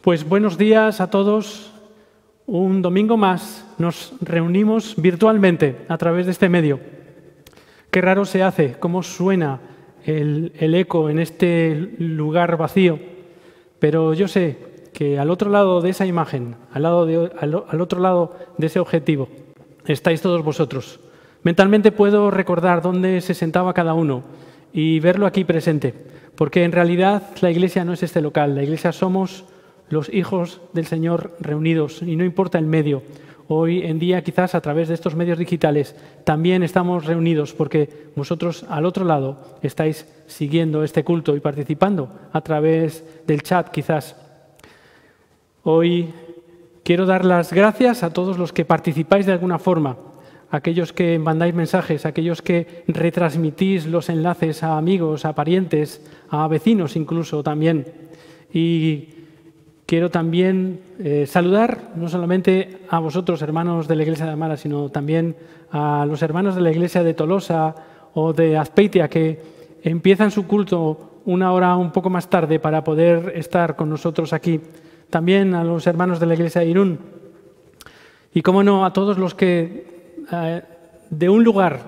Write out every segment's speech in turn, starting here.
Pues buenos días a todos. Un domingo más nos reunimos virtualmente a través de este medio. Qué raro se hace, cómo suena el eco en este lugar vacío. Pero yo sé que al otro lado de esa imagen, al otro lado de ese objetivo, estáis todos vosotros. Mentalmente puedo recordar dónde se sentaba cada uno y verlo aquí presente, porque en realidad la Iglesia no es este local, la Iglesia somos los hijos del Señor reunidos y no importa el medio. Hoy en día quizás a través de estos medios digitales también estamos reunidos porque vosotros al otro lado estáis siguiendo este culto y participando a través del chat quizás. Hoy quiero dar las gracias a todos los que participáis de alguna forma, aquellos que mandáis mensajes, aquellos que retransmitís los enlaces a amigos, a parientes, a vecinos incluso también. Y quiero también saludar no solamente a vosotros, hermanos de la Iglesia de Amara, sino también a los hermanos de la Iglesia de Tolosa o de Azpeitia, que empiezan su culto una hora un poco más tarde para poder estar con nosotros aquí. También a los hermanos de la Iglesia de Irún. Y, cómo no, a todos los que de un lugar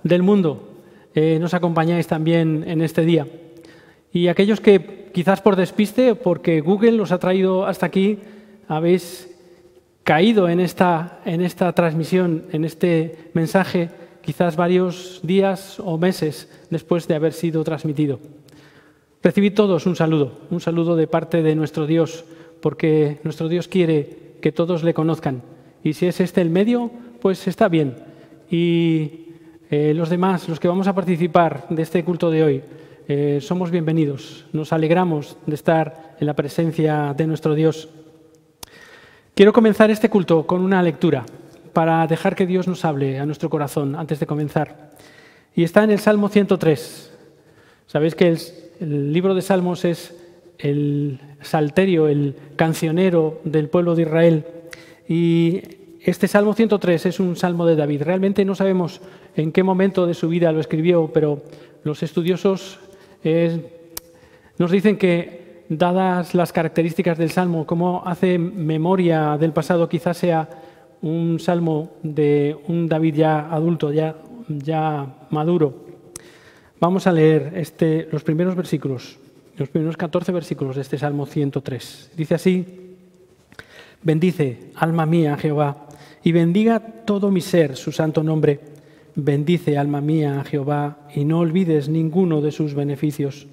del mundo nos acompañáis también en este día. Y aquellos que quizás por despiste, porque Google os ha traído hasta aquí, habéis caído en esta transmisión, en este mensaje, quizás varios días o meses después de haber sido transmitido. Recibid todos un saludo de parte de nuestro Dios, porque nuestro Dios quiere que todos le conozcan. Y si es este el medio, pues está bien. Y los demás, los que vamos a participar de este culto de hoy, somos bienvenidos. Nos alegramos de estar en la presencia de nuestro Dios. Quiero comenzar este culto con una lectura para dejar que Dios nos hable a nuestro corazón antes de comenzar. Y está en el Salmo 103. Sabéis que el libro de Salmos es el salterio, el cancionero del pueblo de Israel. Y este Salmo 103 es un salmo de David. Realmente no sabemos en qué momento de su vida lo escribió, pero los estudiosos nos dicen que, dadas las características del salmo, cómo hace memoria del pasado, quizás sea un salmo de un David ya adulto, ya maduro. Vamos a leer los primeros versículos. Los primeros 14 versículos de este Salmo 103. Dice así: bendice, alma mía, a Jehová, y bendiga todo mi ser su santo nombre. Bendice, alma mía, a Jehová, y no olvides ninguno de sus beneficios.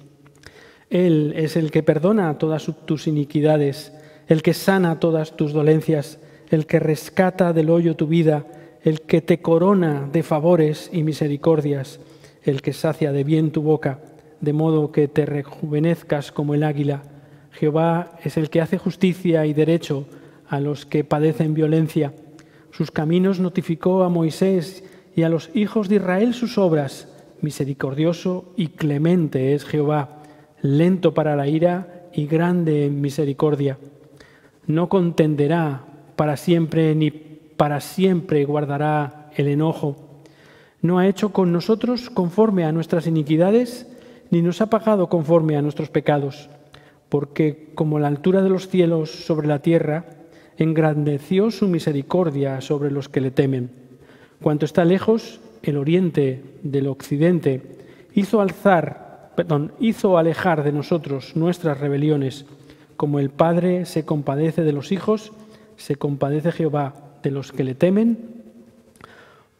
Él es el que perdona todas tus iniquidades, el que sana todas tus dolencias, el que rescata del hoyo tu vida, el que te corona de favores y misericordias, el que sacia de bien tu boca, de modo que te rejuvenezcas como el águila. Jehová es el que hace justicia y derecho a los que padecen violencia. Sus caminos notificó a Moisés y a los hijos de Israel sus obras. Misericordioso y clemente es Jehová, lento para la ira y grande en misericordia. No contenderá para siempre, ni para siempre guardará el enojo. No ha hecho con nosotros conforme a nuestras iniquidades, ni nos ha pagado conforme a nuestros pecados, porque como la altura de los cielos sobre la tierra, engrandeció su misericordia sobre los que le temen. Cuanto está lejos el oriente del occidente, hizo alejar de nosotros nuestras rebeliones. Como el Padre se compadece de los hijos, se compadece Jehová de los que le temen,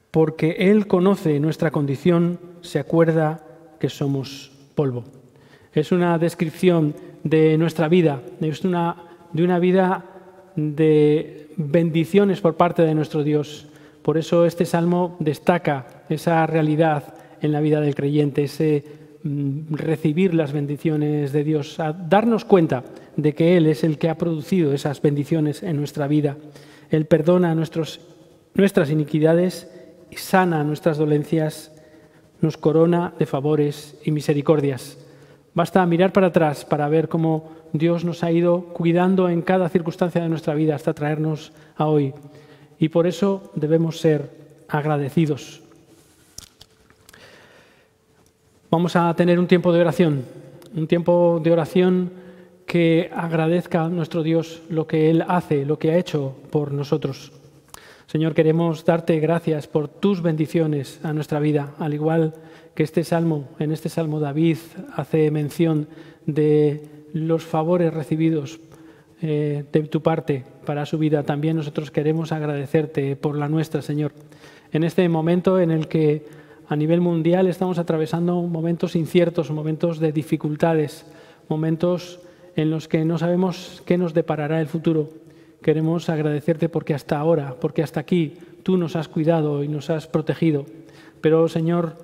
porque Él conoce nuestra condición, se acuerda que somos polvo. Es una descripción de nuestra vida, de una vida de bendiciones por parte de nuestro Dios. Por eso este salmo destaca esa realidad en la vida del creyente, ese recibir las bendiciones de Dios, a darnos cuenta de que Él es el que ha producido esas bendiciones en nuestra vida. Él perdona nuestras iniquidades y sana nuestras dolencias, nos corona de favores y misericordias. Basta mirar para atrás para ver cómo Dios nos ha ido cuidando en cada circunstancia de nuestra vida hasta traernos a hoy. Y por eso debemos ser agradecidos. Vamos a tener un tiempo de oración que agradezca a nuestro Dios lo que Él hace, lo que ha hecho por nosotros. Señor, queremos darte gracias por tus bendiciones a nuestra vida, al igual que en este salmo David hace mención de los favores recibidos de tu parte para su vida. También nosotros queremos agradecerte por la nuestra, Señor. En este momento en el que a nivel mundial estamos atravesando momentos inciertos, momentos de dificultades, momentos en los que no sabemos qué nos deparará el futuro. Queremos agradecerte porque hasta ahora, porque hasta aquí tú nos has cuidado y nos has protegido. Pero, Señor,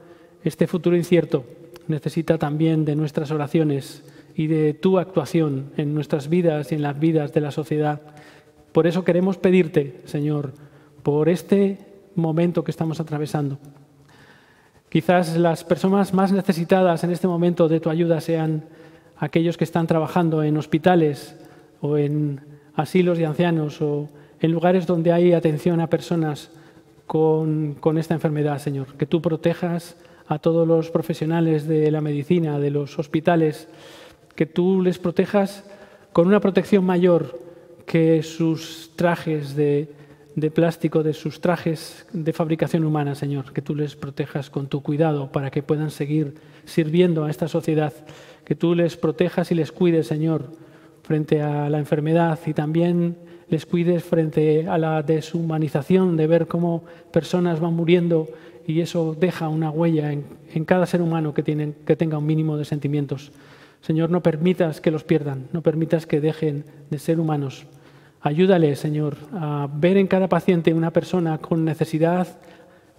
este futuro incierto necesita también de nuestras oraciones y de tu actuación en nuestras vidas y en las vidas de la sociedad. Por eso queremos pedirte, Señor, por este momento que estamos atravesando. Quizás las personas más necesitadas en este momento de tu ayuda sean aquellos que están trabajando en hospitales o en asilos de ancianos o en lugares donde hay atención a personas con esta enfermedad, Señor. Que tú protejas a todos los profesionales de la medicina, de los hospitales, que tú les protejas con una protección mayor que sus trajes de plástico, de sus trajes de fabricación humana, Señor. Que tú les protejas con tu cuidado para que puedan seguir sirviendo a esta sociedad. Que tú les protejas y les cuides, Señor, frente a la enfermedad y también les cuides frente a la deshumanización de ver cómo personas van muriendo y eso deja una huella en cada ser humano que tenga un mínimo de sentimientos. Señor, no permitas que los pierdan, no permitas que dejen de ser humanos. Ayúdale, Señor, a ver en cada paciente una persona con necesidad,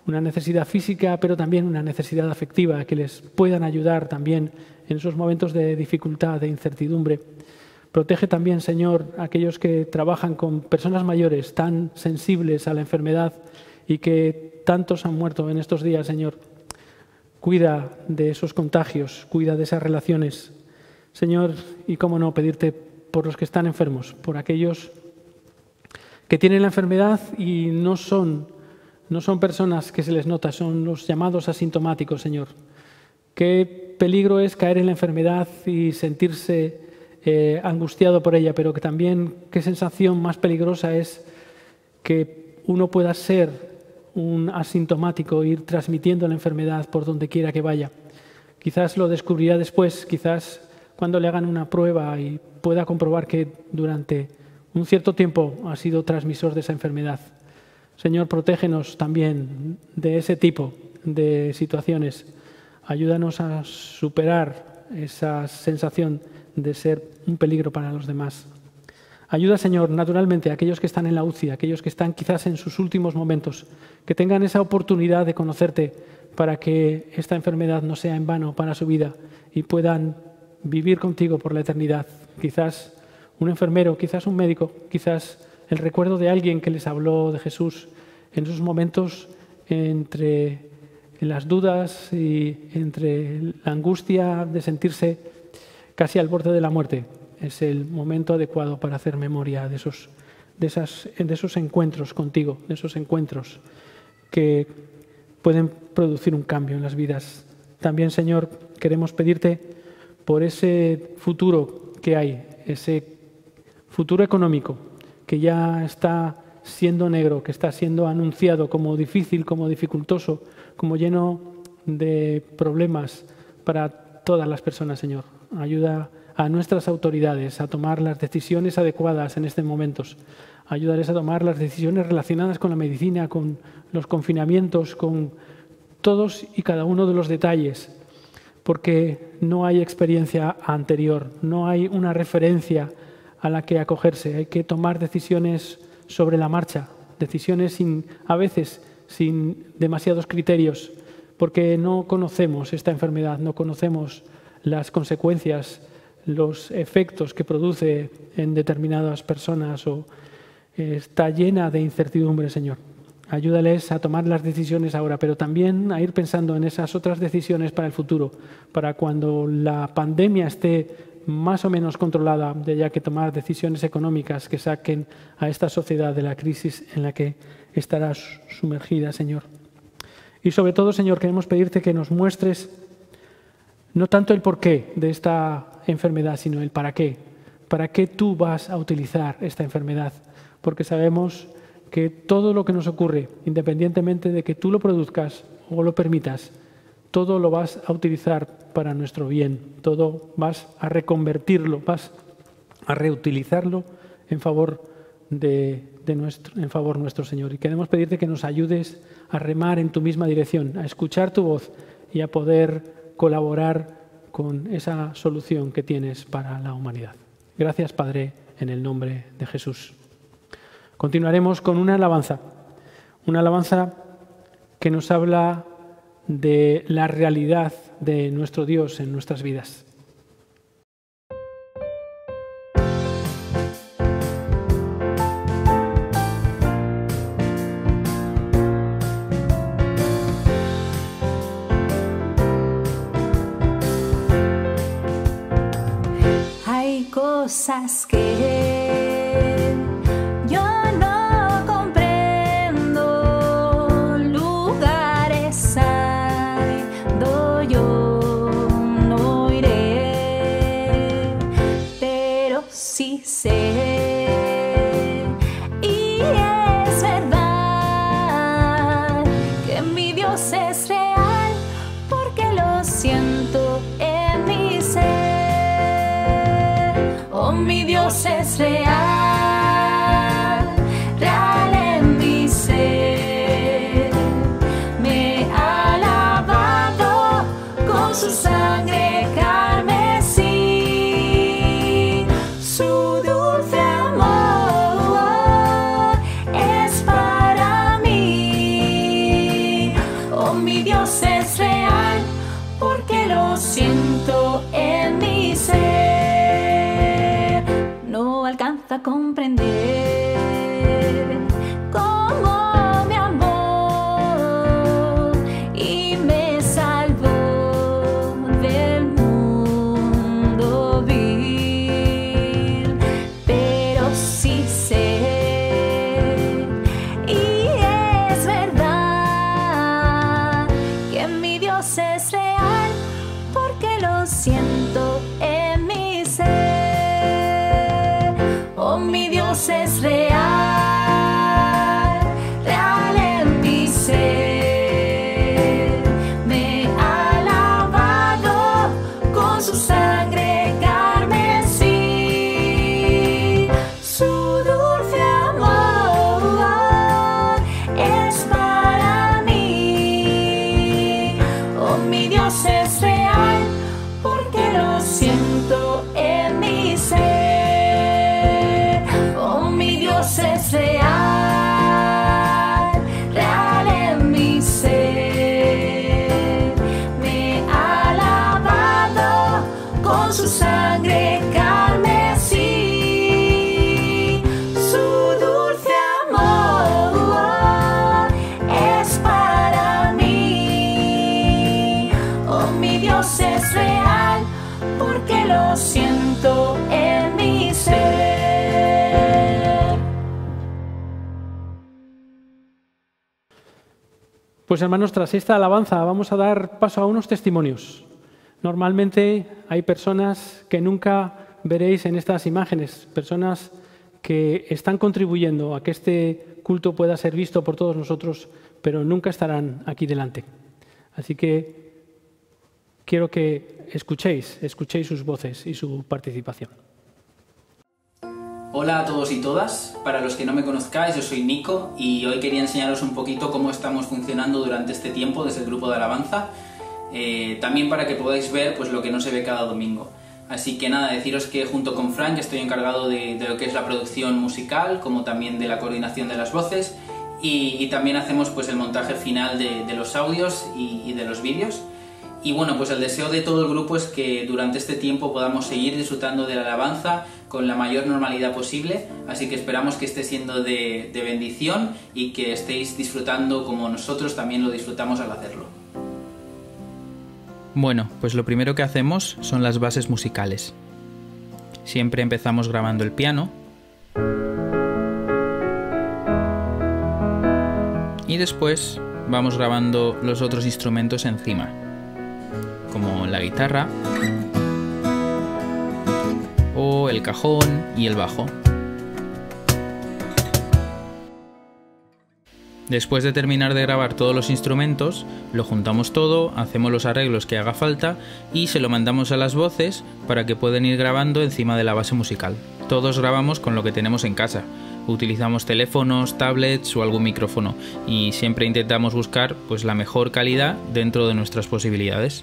una necesidad física, pero también una necesidad afectiva, que les puedan ayudar también en esos momentos de dificultad, de incertidumbre. Protege también, Señor, a aquellos que trabajan con personas mayores tan sensibles a la enfermedad y que tantos han muerto en estos días, Señor. Cuida de esos contagios, cuida de esas relaciones. Señor, y cómo no, pedirte por los que están enfermos, por aquellos que tienen la enfermedad y no son personas que se les nota, son los llamados asintomáticos, Señor. Qué peligro es caer en la enfermedad y sentirse angustiado por ella, pero que también qué sensación más peligrosa es que uno pueda ser un asintomático, ir transmitiendo la enfermedad por donde quiera que vaya. Quizás lo descubrirá después, quizás cuando le hagan una prueba y pueda comprobar que durante un cierto tiempo ha sido transmisor de esa enfermedad. Señor, protégenos también de ese tipo de situaciones. Ayúdanos a superar esa sensación de ser un peligro para los demás. Ayuda, Señor, naturalmente a aquellos que están en la UCI, a aquellos que están quizás en sus últimos momentos, que tengan esa oportunidad de conocerte para que esta enfermedad no sea en vano para su vida y puedan vivir contigo por la eternidad. Quizás un enfermero, quizás un médico, quizás el recuerdo de alguien que les habló de Jesús en esos momentos entre las dudas y entre la angustia de sentirse casi al borde de la muerte. Es el momento adecuado para hacer memoria de esos encuentros contigo, de esos encuentros que pueden producir un cambio en las vidas. También, Señor, queremos pedirte por ese futuro que hay, ese futuro económico que ya está siendo negro, que está siendo anunciado como difícil, como dificultoso, como lleno de problemas para todas las personas, Señor. Ayuda a nuestras autoridades a tomar las decisiones adecuadas en estos momentos. Ayudarles a tomar las decisiones relacionadas con la medicina, con los confinamientos, con todos y cada uno de los detalles, porque no hay experiencia anterior, no hay una referencia a la que acogerse. Hay que tomar decisiones sobre la marcha, decisiones a veces sin demasiados criterios, porque no conocemos esta enfermedad, no conocemos las consecuencias, los efectos que produce en determinadas personas o está llena de incertidumbre, Señor. Ayúdales a tomar las decisiones ahora, pero también a ir pensando en esas otras decisiones para el futuro, para cuando la pandemia esté más o menos controlada, de ya que tomar decisiones económicas que saquen a esta sociedad de la crisis en la que estará sumergida, Señor. Y sobre todo, Señor, queremos pedirte que nos muestres no tanto el porqué de esta enfermedad, sino el para qué. para qué tú vas a utilizar esta enfermedad, porque sabemos que todo lo que nos ocurre, independientemente de que tú lo produzcas o lo permitas, todo lo vas a utilizar para nuestro bien, todo vas a reconvertirlo, vas a reutilizarlo en favor nuestro Señor. Y queremos pedirte que nos ayudes a remar en tu misma dirección, a escuchar tu voz y a poder colaborar con esa solución que tienes para la humanidad. Gracias, Padre, en el nombre de Jesús. Continuaremos con una alabanza que nos habla de la realidad de nuestro Dios en nuestras vidas. Hay cosas que yo no comprendo, lugares hay donde yo no iré, pero sí sé, y es verdad, que mi Dios es real, porque lo siento en mi ser. Oh, mi Dios es real, real en mi ser. Me ha lavado con su sangre carmesí. Su dulce amor es para mí. Oh, mi Dios es real, porque lo siento en mi ser. No alcanza a comprender cómo me amó y me salvó del mundo vil, pero sí sé, y es verdad, que mi Dios es real, porque lo siento en mi ser. Oh, mi Dios es real, real en mi ser. Me ha lavado con su sangre carmesí. Su dulce amor es para mí. Oh, mi Dios es real, porque lo siento en mi ser. Oh, mi Dios es real, real en mi ser. Me ha lavado con su sangre carmesí. Su dulce amor es para mí. Oh, mi Dios es real, porque lo siento en mi ser. Pues hermanos, tras esta alabanza vamos a dar paso a unos testimonios. Normalmente hay personas que nunca veréis en estas imágenes, personas que están contribuyendo a que este culto pueda ser visto por todos nosotros, pero nunca estarán aquí delante. Así que quiero que escuchéis sus voces y su participación. Hola a todos y todas, para los que no me conozcáis, yo soy Nico y hoy quería enseñaros un poquito cómo estamos funcionando durante este tiempo desde el grupo de alabanza, también para que podáis ver pues, lo que no se ve cada domingo. Así que nada, deciros que junto con Frank estoy encargado de lo que es la producción musical, como también de la coordinación de las voces y también hacemos pues, el montaje final de los audios y de los vídeos. Y bueno, pues el deseo de todo el grupo es que durante este tiempo podamos seguir disfrutando de la alabanza con la mayor normalidad posible, así que esperamos que esté siendo de bendición y que estéis disfrutando como nosotros también lo disfrutamos al hacerlo. Bueno, pues lo primero que hacemos son las bases musicales. Siempre empezamos grabando el piano y después vamos grabando los otros instrumentos encima, como la guitarra o teclado, el cajón y el bajo. Después de terminar de grabar todos los instrumentos, lo juntamos todo, hacemos los arreglos que haga falta y se lo mandamos a las voces para que puedan ir grabando encima de la base musical. Todos grabamos con lo que tenemos en casa. Utilizamos teléfonos, tablets o algún micrófono y siempre intentamos buscar pues la mejor calidad dentro de nuestras posibilidades.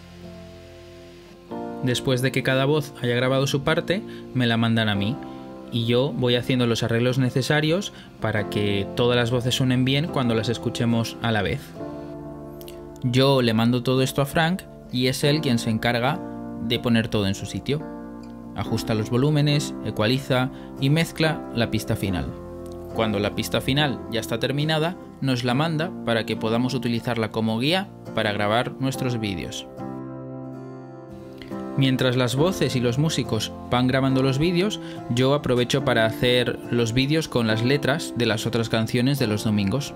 Después de que cada voz haya grabado su parte, me la mandan a mí. Y yo voy haciendo los arreglos necesarios para que todas las voces suenen bien cuando las escuchemos a la vez. Yo le mando todo esto a Frank y es él quien se encarga de poner todo en su sitio. Ajusta los volúmenes, ecualiza y mezcla la pista final. Cuando la pista final ya está terminada, nos la manda para que podamos utilizarla como guía para grabar nuestros vídeos. Mientras las voces y los músicos van grabando los vídeos, yo aprovecho para hacer los vídeos con las letras de las otras canciones de los domingos.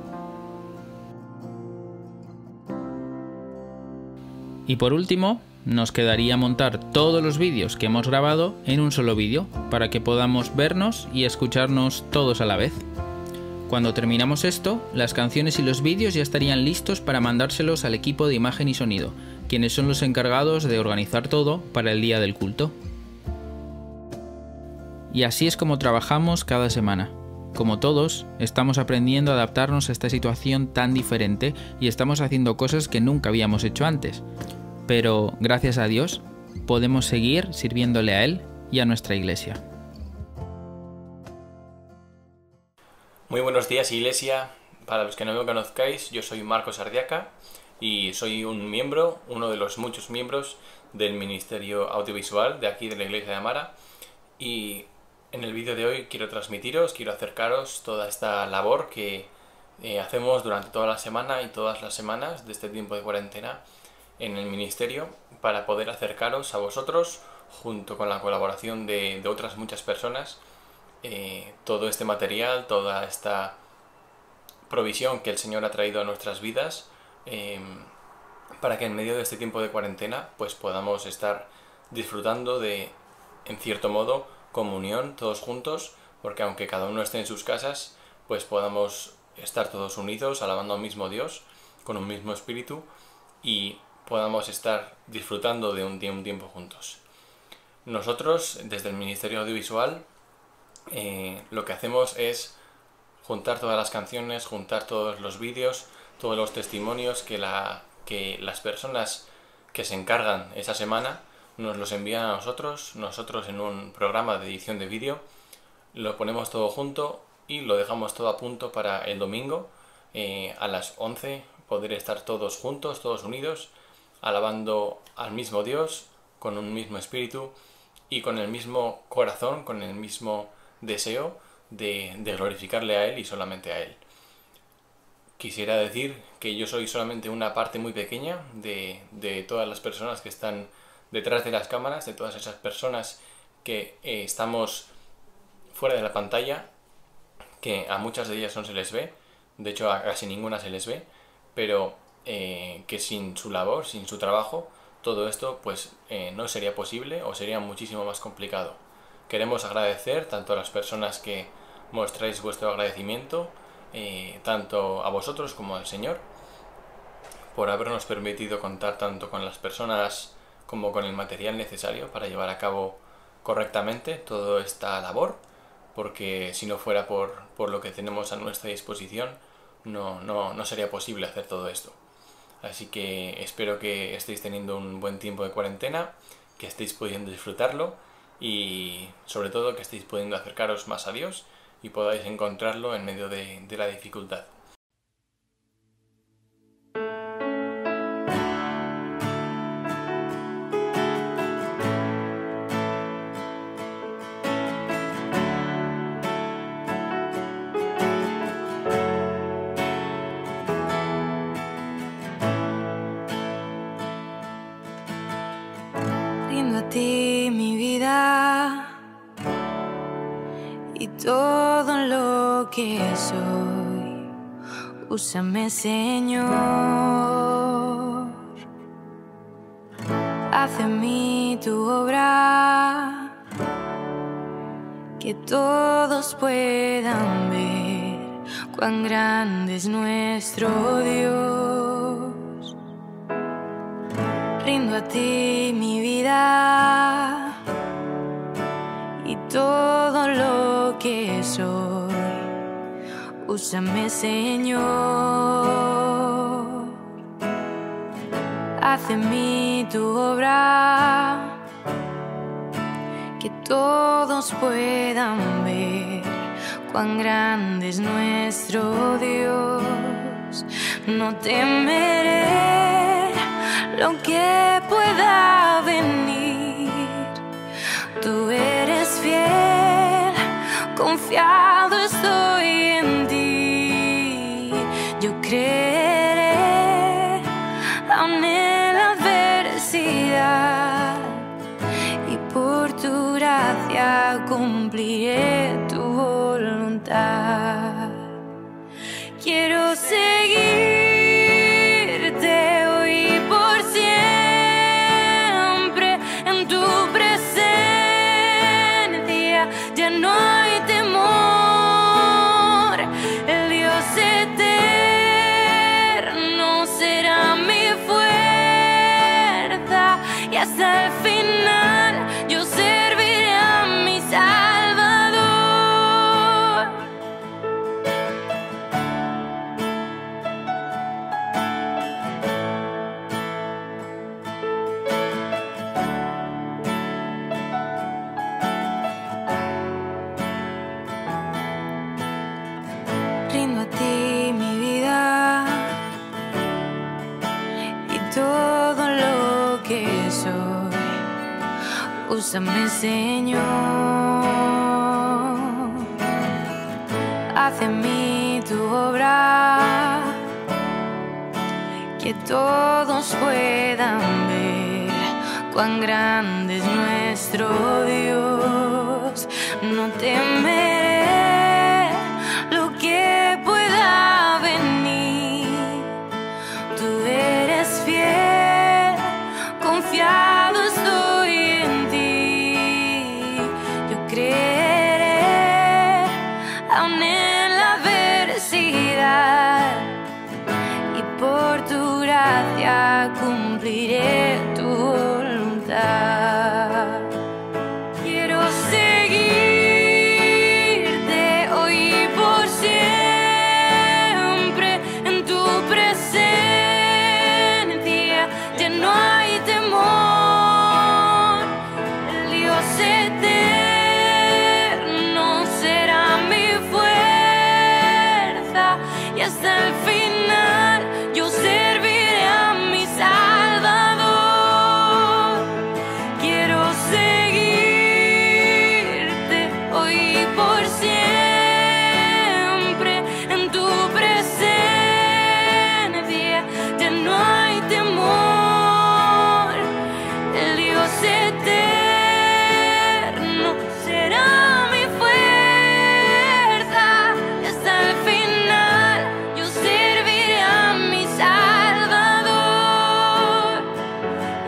Y por último, nos quedaría montar todos los vídeos que hemos grabado en un solo vídeo, para que podamos vernos y escucharnos todos a la vez. Cuando terminamos esto, las canciones y los vídeos ya estarían listos para mandárselos al equipo de imagen y sonido, quienes son los encargados de organizar todo para el día del culto. Y así es como trabajamos cada semana. Como todos, estamos aprendiendo a adaptarnos a esta situación tan diferente y estamos haciendo cosas que nunca habíamos hecho antes. Pero, gracias a Dios, podemos seguir sirviéndole a Él y a nuestra iglesia. Muy buenos días, Iglesia. Para los que no me conozcáis, yo soy Marcos Ardiaca y soy un miembro, uno de los muchos miembros del Ministerio Audiovisual de aquí de la Iglesia de Amara. Y en el vídeo de hoy quiero acercaros toda esta labor que hacemos durante toda la semana y todas las semanas de este tiempo de cuarentena en el ministerio, para poder acercaros a vosotros, junto con la colaboración de otras muchas personas, todo este material, toda esta provisión que el Señor ha traído a nuestras vidas, para que en medio de este tiempo de cuarentena pues podamos estar disfrutando de, en cierto modo, comunión todos juntos, porque aunque cada uno esté en sus casas, pues podamos estar todos unidos alabando al mismo Dios, con un mismo espíritu, y podamos estar disfrutando de un tiempo juntos. Nosotros, desde el Ministerio Audiovisual, lo que hacemos es juntar todas las canciones, juntar todos los vídeos, todos los testimonios que las personas que se encargan esa semana nos los envían a nosotros. Nosotros, en un programa de edición de vídeo, lo ponemos todo junto y lo dejamos todo a punto para el domingo a las 11 poder estar todos juntos, todos unidos, alabando al mismo Dios, con un mismo espíritu y con el mismo corazón, con el mismo deseo de glorificarle a Él y solamente a Él. Quisiera decir que yo soy solamente una parte muy pequeña de todas las personas que están detrás de las cámaras, de todas esas personas que estamos fuera de la pantalla, que a muchas de ellas no se les ve, de hecho a casi ninguna se les ve, pero que sin su labor, sin su trabajo, todo esto pues no sería posible o sería muchísimo más complicado. Queremos agradecer tanto a las personas que mostráis vuestro agradecimiento, tanto a vosotros como al Señor, por habernos permitido contar tanto con las personas como con el material necesario para llevar a cabo correctamente toda esta labor, porque si no fuera por lo que tenemos a nuestra disposición, no sería posible hacer todo esto. Así que espero que estéis teniendo un buen tiempo de cuarentena, que estéis pudiendo disfrutarlo y sobre todo que estéis pudiendo acercaros más a Dios y podáis encontrarlo en medio de la dificultad. Rindo a ti mi vida y todo lo que soy. Úsame, Señor. Haz en mí tu obra que todos puedan ver cuán grande es nuestro Dios. Rindo a ti mi vida y todo lo que soy. Úsame, Señor, haz en mí tu obra, que todos puedan ver cuán grande es nuestro Dios. No temeré lo que pueda venir, tú eres fiel, confiado estoy en ti. Yo creeré aún en la adversidad, y por tu gracia cumpliré tu voluntad. Quiero seguirte hoy y por siempre, en tu presencia ya no hay temor. El Dios eterno será mi fuerza, y hasta el final yo serviré a mi Salvador. Rindo a ti mi vida y todo lo que soy. Úsame, Señor, haz en mí tu obra, que todos puedan ver cuán grande es nuestro Dios. No temeré lo que pueda venir, tú eres fiel, confiado estoy en ti. Yo creeré aún en la adversidad, y por tu gracia cumpliré tu voluntad. Quiero seguirte hoy y por siempre, en tu presencia ya no hay temor. El Dios eterno será mi fuerza, y hasta el final yo serviré a mi Salvador. Quiero seguirte hoy y por siempre, en tu presencia ya no hay temor. El Dios eterno será mi fuerza, y hasta el final yo serviré a mi Salvador.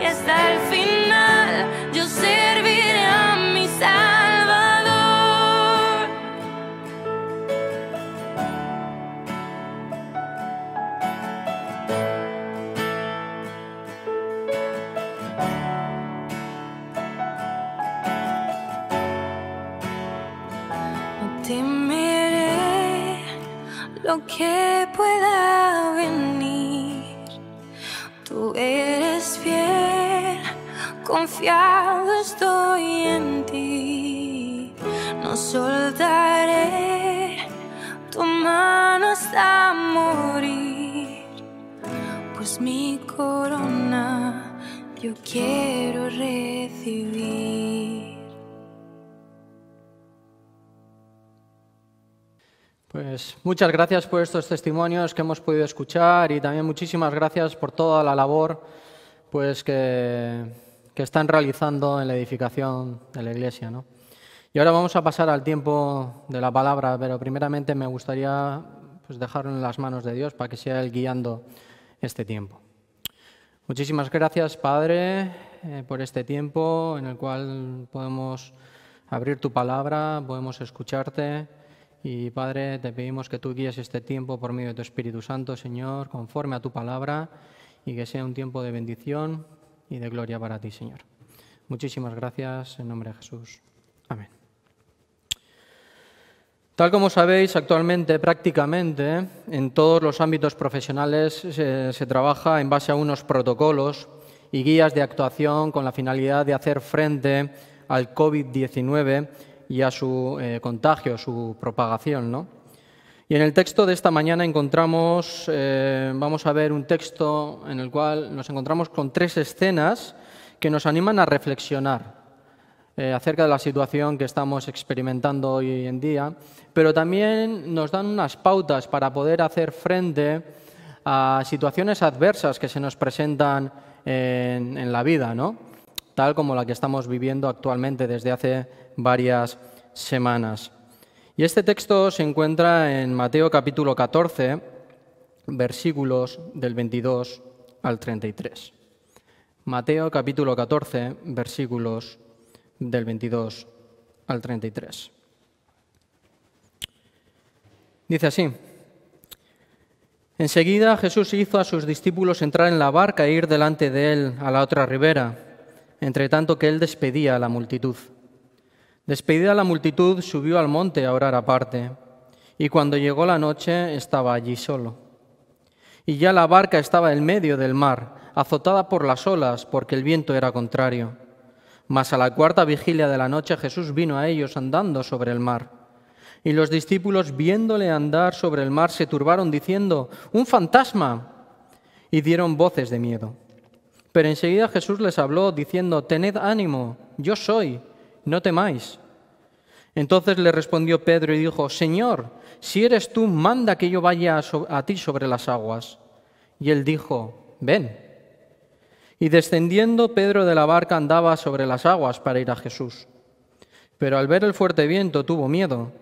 Y hasta el final yo serviré a mi Salvador. No temeré lo que pueda venir, tú eres fiel, confiado estoy en ti. No soltaré tu mano hasta morir, pues mi corona yo quiero recibir. Pues muchas gracias por estos testimonios que hemos podido escuchar, y también muchísimas gracias por toda la labor pues que están realizando en la edificación de la iglesia, ¿no? Y ahora vamos a pasar al tiempo de la palabra, pero primeramente me gustaría pues dejarlo en las manos de Dios para que sea Él guiando este tiempo. Muchísimas gracias, Padre, por este tiempo en el cual podemos abrir tu palabra, podemos escucharte. Y, Padre, te pedimos que tú guíes este tiempo por medio de tu Espíritu Santo, Señor, conforme a tu palabra, y que sea un tiempo de bendición y de gloria para ti, Señor. Muchísimas gracias, en nombre de Jesús. Amén. Tal como sabéis, actualmente, prácticamente, en todos los ámbitos profesionales se trabaja en base a unos protocolos y guías de actuación con la finalidad de hacer frente al COVID-19 y a su contagio, su propagación, ¿no? Y en el texto de esta mañana vamos a ver un texto en el cual nos encontramos con 3 escenas que nos animan a reflexionar acerca de la situación que estamos experimentando hoy en día, pero también nos dan unas pautas para poder hacer frente a situaciones adversas que se nos presentan en la vida, ¿no? Tal como la que estamos viviendo actualmente desde hace varias semanas. Y este texto se encuentra en Mateo capítulo 14, versículos del 22 al 33. Mateo capítulo 14, versículos del 22 al 33. Dice así: Enseguida Jesús hizo a sus discípulos entrar en la barca e ir delante de él a la otra ribera, entre tanto que él despedía a la multitud. Despedida la multitud, subió al monte a orar aparte, y cuando llegó la noche estaba allí solo. Y ya la barca estaba en medio del mar, azotada por las olas, porque el viento era contrario. Mas a la 4ª vigilia de la noche Jesús vino a ellos andando sobre el mar. Y los discípulos, viéndole andar sobre el mar, se turbaron diciendo: ¡Un fantasma! Y dieron voces de miedo. Pero enseguida Jesús les habló diciendo: Tened ánimo, yo soy, no temáis. Entonces le respondió Pedro y dijo: Señor, si eres tú, manda que yo vaya a ti sobre las aguas. Y él dijo: Ven. Y descendiendo Pedro de la barca andaba sobre las aguas para ir a Jesús. Pero al ver el fuerte viento tuvo miedo,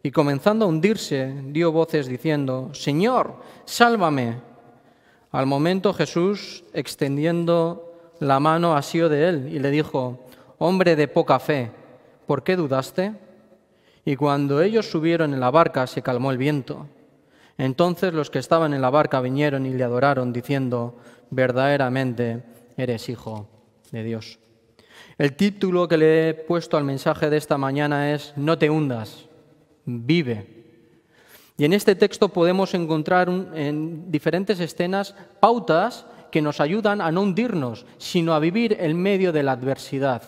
y comenzando a hundirse, dio voces diciendo: Señor, sálvame. Al momento Jesús, extendiendo la mano, asió de él y le dijo: Hombre de poca fe, ¿por qué dudaste? Y cuando ellos subieron en la barca se calmó el viento. Entonces los que estaban en la barca vinieron y le adoraron diciendo: verdaderamente eres Hijo de Dios. El título que le he puesto al mensaje de esta mañana es: No te hundas, vive. Y en este texto podemos encontrar en diferentes escenas pautas que nos ayudan a no hundirnos, sino a vivir en medio de la adversidad,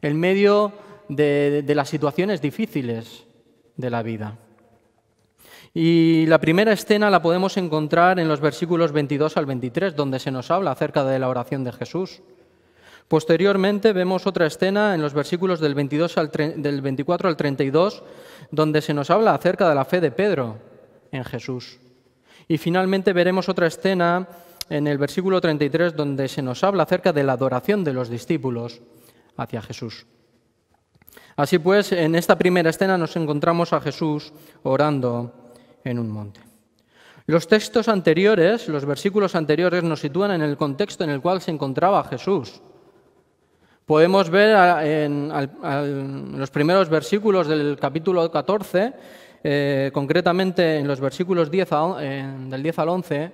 en medio de las situaciones difíciles de la vida. Y la primera escena la podemos encontrar en los versículos 22 al 23, donde se nos habla acerca de la oración de Jesús. Posteriormente vemos otra escena en los versículos del 24 al 32, donde se nos habla acerca de la fe de Pedro en Jesús. Y finalmente veremos otra escena en el versículo 33, donde se nos habla acerca de la adoración de los discípulos hacia Jesús. Así pues, en esta primera escena nos encontramos a Jesús orando en un monte. Los textos anteriores, los versículos anteriores, nos sitúan en el contexto en el cual se encontraba Jesús. Podemos ver en los primeros versículos del capítulo 14, concretamente en los versículos del 10 al 11,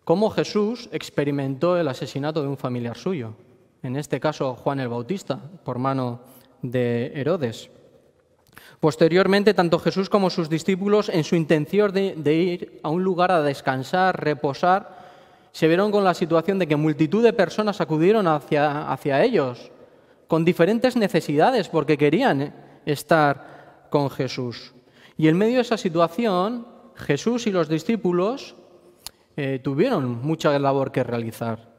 cómo Jesús experimentó el asesinato de un familiar suyo, en este caso Juan el Bautista, por mano de Herodes. Posteriormente, tanto Jesús como sus discípulos, en su intención de ir a un lugar a descansar, reposar, se vieron con la situación de que multitud de personas acudieron hacia ellos, con diferentes necesidades, porque querían estar con Jesús. Y en medio de esa situación, Jesús y los discípulos tuvieron mucha labor que realizar.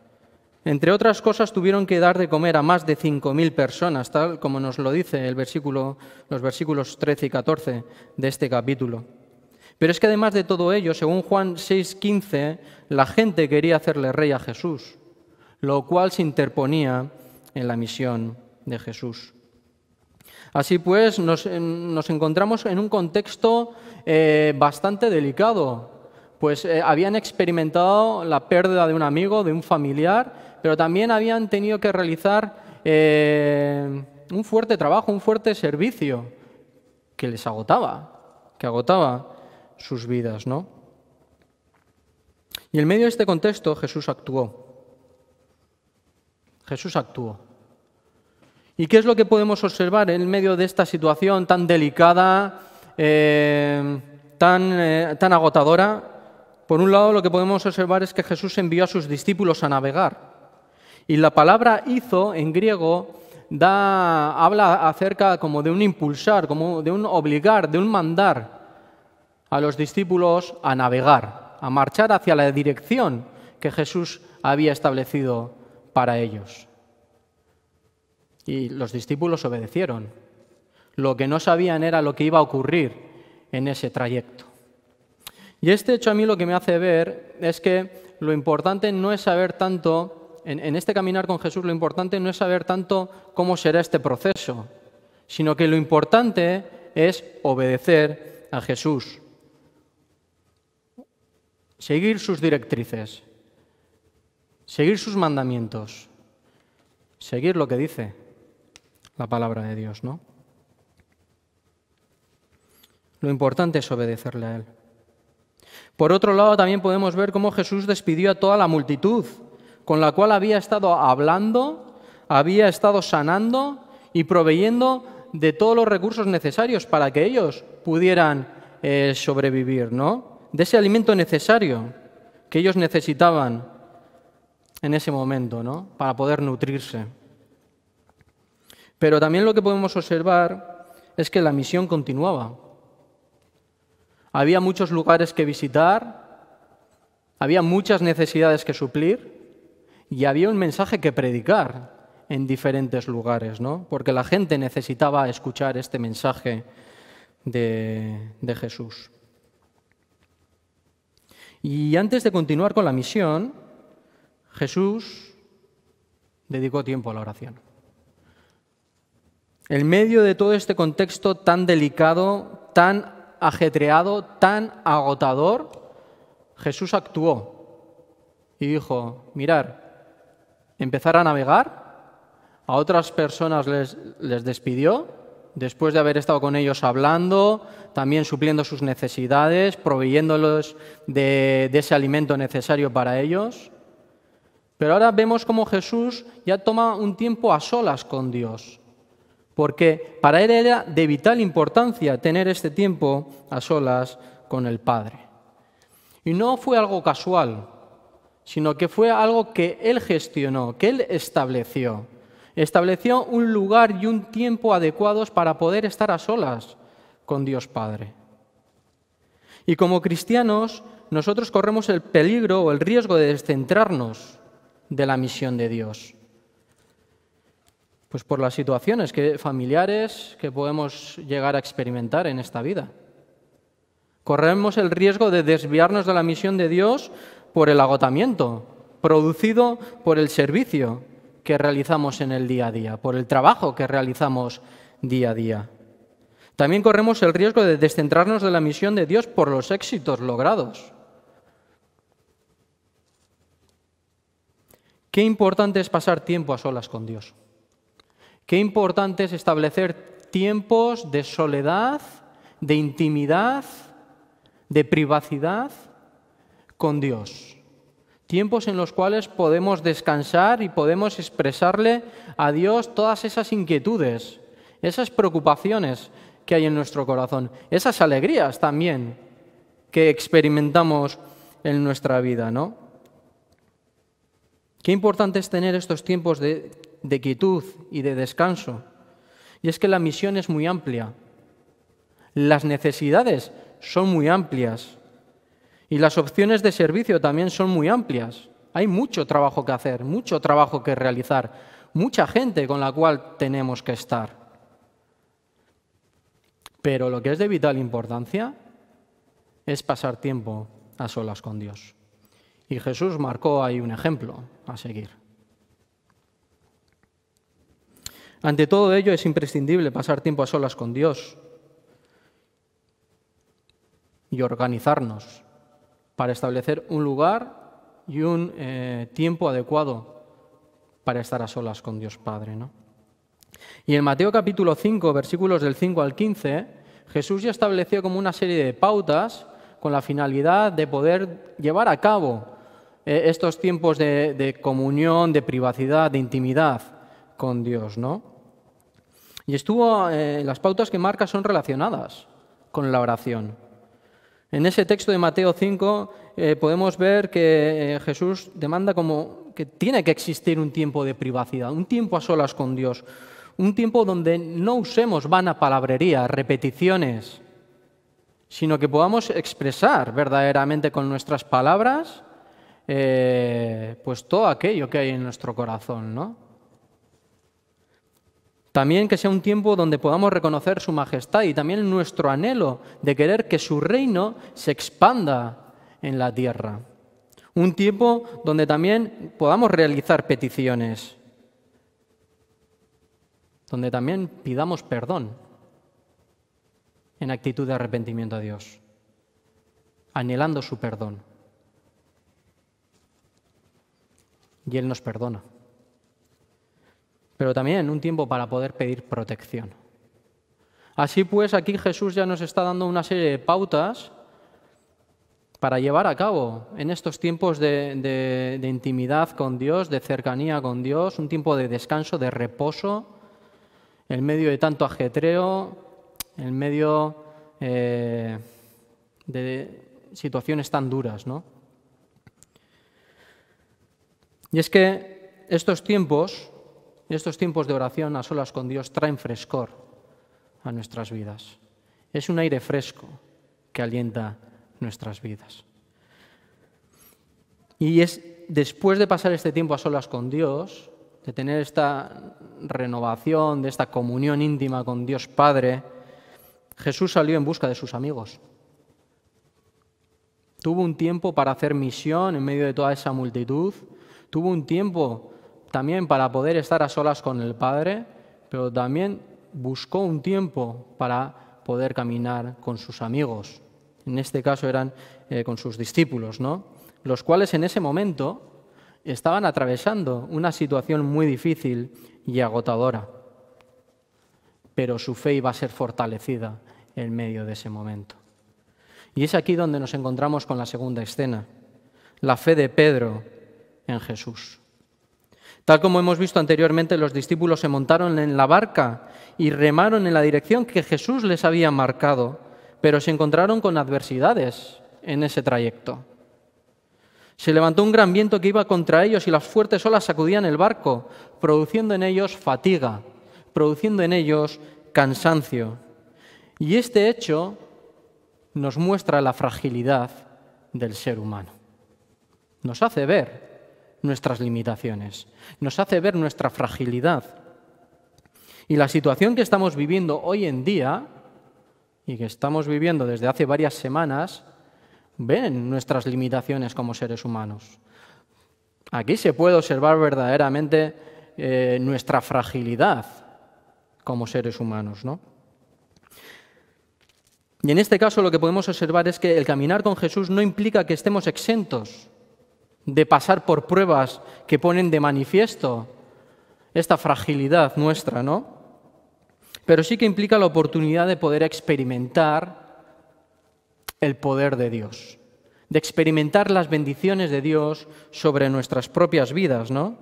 Entre otras cosas, tuvieron que dar de comer a más de 5.000 personas, tal como nos lo dice los versículos 13 y 14 de este capítulo. Pero es que además de todo ello, según Juan 6,15, la gente quería hacerle rey a Jesús, lo cual se interponía en la misión de Jesús. Así pues, nos encontramos en un contexto bastante delicado, pues habían experimentado la pérdida de un amigo, de un familiar, pero también habían tenido que realizar un fuerte trabajo, un fuerte servicio que les agotaba, que agotaba sus vidas, ¿no? Y en medio de este contexto Jesús actuó. Jesús actuó. ¿Y qué es lo que podemos observar en medio de esta situación tan delicada, tan agotadora? Por un lado, lo que podemos observar es que Jesús envió a sus discípulos a navegar. Y la palabra hizo en griego habla acerca como de un impulsar, como de un obligar, de un mandar a los discípulos a navegar, a marchar hacia la dirección que Jesús había establecido para ellos. Y los discípulos obedecieron. Lo que no sabían era lo que iba a ocurrir en ese trayecto. Y este hecho a mí lo que me hace ver es que lo importante no es saber tanto, en este caminar con Jesús, lo importante no es saber tanto cómo será este proceso, sino que lo importante es obedecer a Jesús. Seguir sus directrices, seguir sus mandamientos, seguir lo que dice la palabra de Dios, ¿no? Lo importante es obedecerle a Él. Por otro lado, también podemos ver cómo Jesús despidió a toda la multitud con la cual había estado hablando, había estado sanando y proveyendo de todos los recursos necesarios para que ellos pudieran sobrevivir, ¿no? De ese alimento necesario que ellos necesitaban en ese momento, ¿no? Para poder nutrirse. Pero también lo que podemos observar es que la misión continuaba. Había muchos lugares que visitar, había muchas necesidades que suplir y había un mensaje que predicar en diferentes lugares, ¿no? Porque la gente necesitaba escuchar este mensaje de Jesús. Y antes de continuar con la misión, Jesús dedicó tiempo a la oración. En medio de todo este contexto tan delicado, tan ajetreado, tan agotador, Jesús actuó y dijo: mirad, empezar a navegar. A otras personas les despidió, después de haber estado con ellos hablando, también supliendo sus necesidades, proveyéndolos de ese alimento necesario para ellos. Pero ahora vemos cómo Jesús ya toma un tiempo a solas con Dios, porque para Él era de vital importancia tener este tiempo a solas con el Padre. Y no fue algo casual, sino que fue algo que Él gestionó, que Él estableció. Estableció un lugar y un tiempo adecuados para poder estar a solas con Dios Padre. Y como cristianos, nosotros corremos el peligro o el riesgo de descentrarnos de la misión de Dios. Pues por las situaciones familiares que podemos llegar a experimentar en esta vida. Corremos el riesgo de desviarnos de la misión de Dios por el agotamiento producido por el servicio que realizamos en el día a día, por el trabajo que realizamos día a día. También corremos el riesgo de descentrarnos de la misión de Dios por los éxitos logrados. Qué importante es pasar tiempo a solas con Dios. Qué importante es establecer tiempos de soledad, de intimidad, de privacidad con Dios. Tiempos en los cuales podemos descansar y podemos expresarle a Dios todas esas inquietudes, esas preocupaciones que hay en nuestro corazón, esas alegrías también que experimentamos en nuestra vida, ¿no? Qué importante es tener estos tiempos de quietud y de descanso. Y es que la misión es muy amplia. Las necesidades son muy amplias. Y las opciones de servicio también son muy amplias. Hay mucho trabajo que hacer, mucho trabajo que realizar, mucha gente con la cual tenemos que estar. Pero lo que es de vital importancia es pasar tiempo a solas con Dios. Y Jesús marcó ahí un ejemplo a seguir. Ante todo ello es imprescindible pasar tiempo a solas con Dios y organizarnos para establecer un lugar y un tiempo adecuado para estar a solas con Dios Padre, ¿no? Y en Mateo capítulo 5, versículos del 5 al 15, Jesús ya estableció como una serie de pautas con la finalidad de poder llevar a cabo estos tiempos de comunión, de privacidad, de intimidad con Dios, ¿no? Y las pautas que marca son relacionadas con la oración. En ese texto de Mateo 5 podemos ver que Jesús demanda como que tiene que existir un tiempo de privacidad, un tiempo a solas con Dios, un tiempo donde no usemos vana palabrería, repeticiones, sino que podamos expresar verdaderamente con nuestras palabras pues todo aquello que hay en nuestro corazón, ¿no? También que sea un tiempo donde podamos reconocer su majestad y también nuestro anhelo de querer que su reino se expanda en la tierra. Un tiempo donde también podamos realizar peticiones, donde también pidamos perdón en actitud de arrepentimiento a Dios, anhelando su perdón. Y Él nos perdona. Pero también un tiempo para poder pedir protección. Así pues, aquí Jesús ya nos está dando una serie de pautas para llevar a cabo en estos tiempos de intimidad con Dios, de cercanía con Dios, un tiempo de descanso, de reposo, en medio de tanto ajetreo, en medio de situaciones tan duras, ¿no? Y es que estos tiempos de oración a solas con Dios traen frescor a nuestras vidas. Es un aire fresco que alienta nuestras vidas. Y es después de pasar este tiempo a solas con Dios, de tener esta renovación, de esta comunión íntima con Dios Padre, Jesús salió en busca de sus amigos. Tuvo un tiempo para hacer misión en medio de toda esa multitud. Tuvo un tiempo también para poder estar a solas con el Padre, pero también buscó un tiempo para poder caminar con sus amigos. En este caso eran con sus discípulos, ¿no? Los cuales en ese momento estaban atravesando una situación muy difícil y agotadora. Pero su fe iba a ser fortalecida en medio de ese momento. Y es aquí donde nos encontramos con la segunda escena, la fe de Pedro en Jesús. Tal como hemos visto anteriormente, los discípulos se montaron en la barca y remaron en la dirección que Jesús les había marcado, pero se encontraron con adversidades en ese trayecto. Se levantó un gran viento que iba contra ellos y las fuertes olas sacudían el barco, produciendo en ellos fatiga, produciendo en ellos cansancio. Y este hecho nos muestra la fragilidad del ser humano. Nos hace ver nuestras limitaciones, nos hace ver nuestra fragilidad. Y la situación que estamos viviendo hoy en día, y que estamos viviendo desde hace varias semanas, ven nuestras limitaciones como seres humanos. Aquí se puede observar verdaderamente nuestra fragilidad como seres humanos, ¿no? Y en este caso lo que podemos observar es que el caminar con Jesús no implica que estemos exentos de pasar por pruebas que ponen de manifiesto esta fragilidad nuestra, ¿no? Pero sí que implica la oportunidad de poder experimentar el poder de Dios, de experimentar las bendiciones de Dios sobre nuestras propias vidas, ¿no?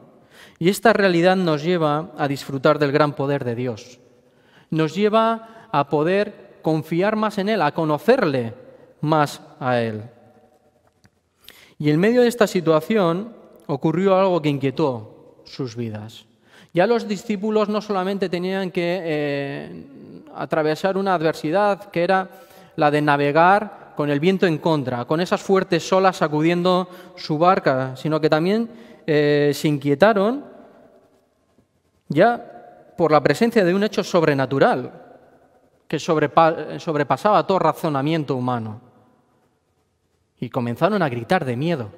Y esta realidad nos lleva a disfrutar del gran poder de Dios. Nos lleva a poder confiar más en Él, a conocerle más a Él. Y en medio de esta situación ocurrió algo que inquietó sus vidas. Ya los discípulos no solamente tenían que atravesar una adversidad, que era la de navegar con el viento en contra, con esas fuertes olas sacudiendo su barca, sino que también se inquietaron ya por la presencia de un hecho sobrenatural que sobrepasaba todo razonamiento humano. Y comenzaron a gritar de miedo.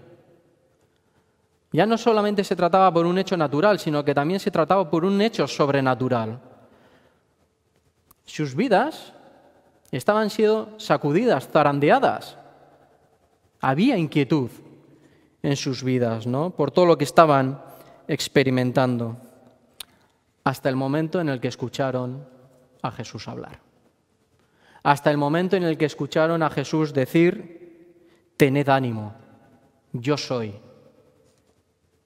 Ya no solamente se trataba por un hecho natural, sino que también se trataba por un hecho sobrenatural. Sus vidas estaban siendo sacudidas, zarandeadas. Había inquietud en sus vidas, ¿no? Por todo lo que estaban experimentando. hasta el momento en el que escucharon a Jesús hablar. Hasta el momento en el que escucharon a Jesús decir: tened ánimo, yo soy,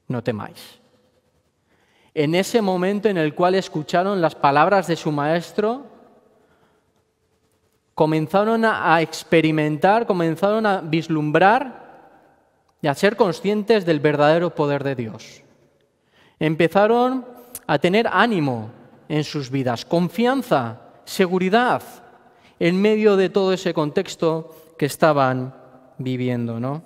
no temáis. En ese momento en el cual escucharon las palabras de su maestro, comenzaron a experimentar, comenzaron a vislumbrar y a ser conscientes del verdadero poder de Dios. Empezaron a tener ánimo en sus vidas, confianza, seguridad, en medio de todo ese contexto que estaban viviendo, ¿no?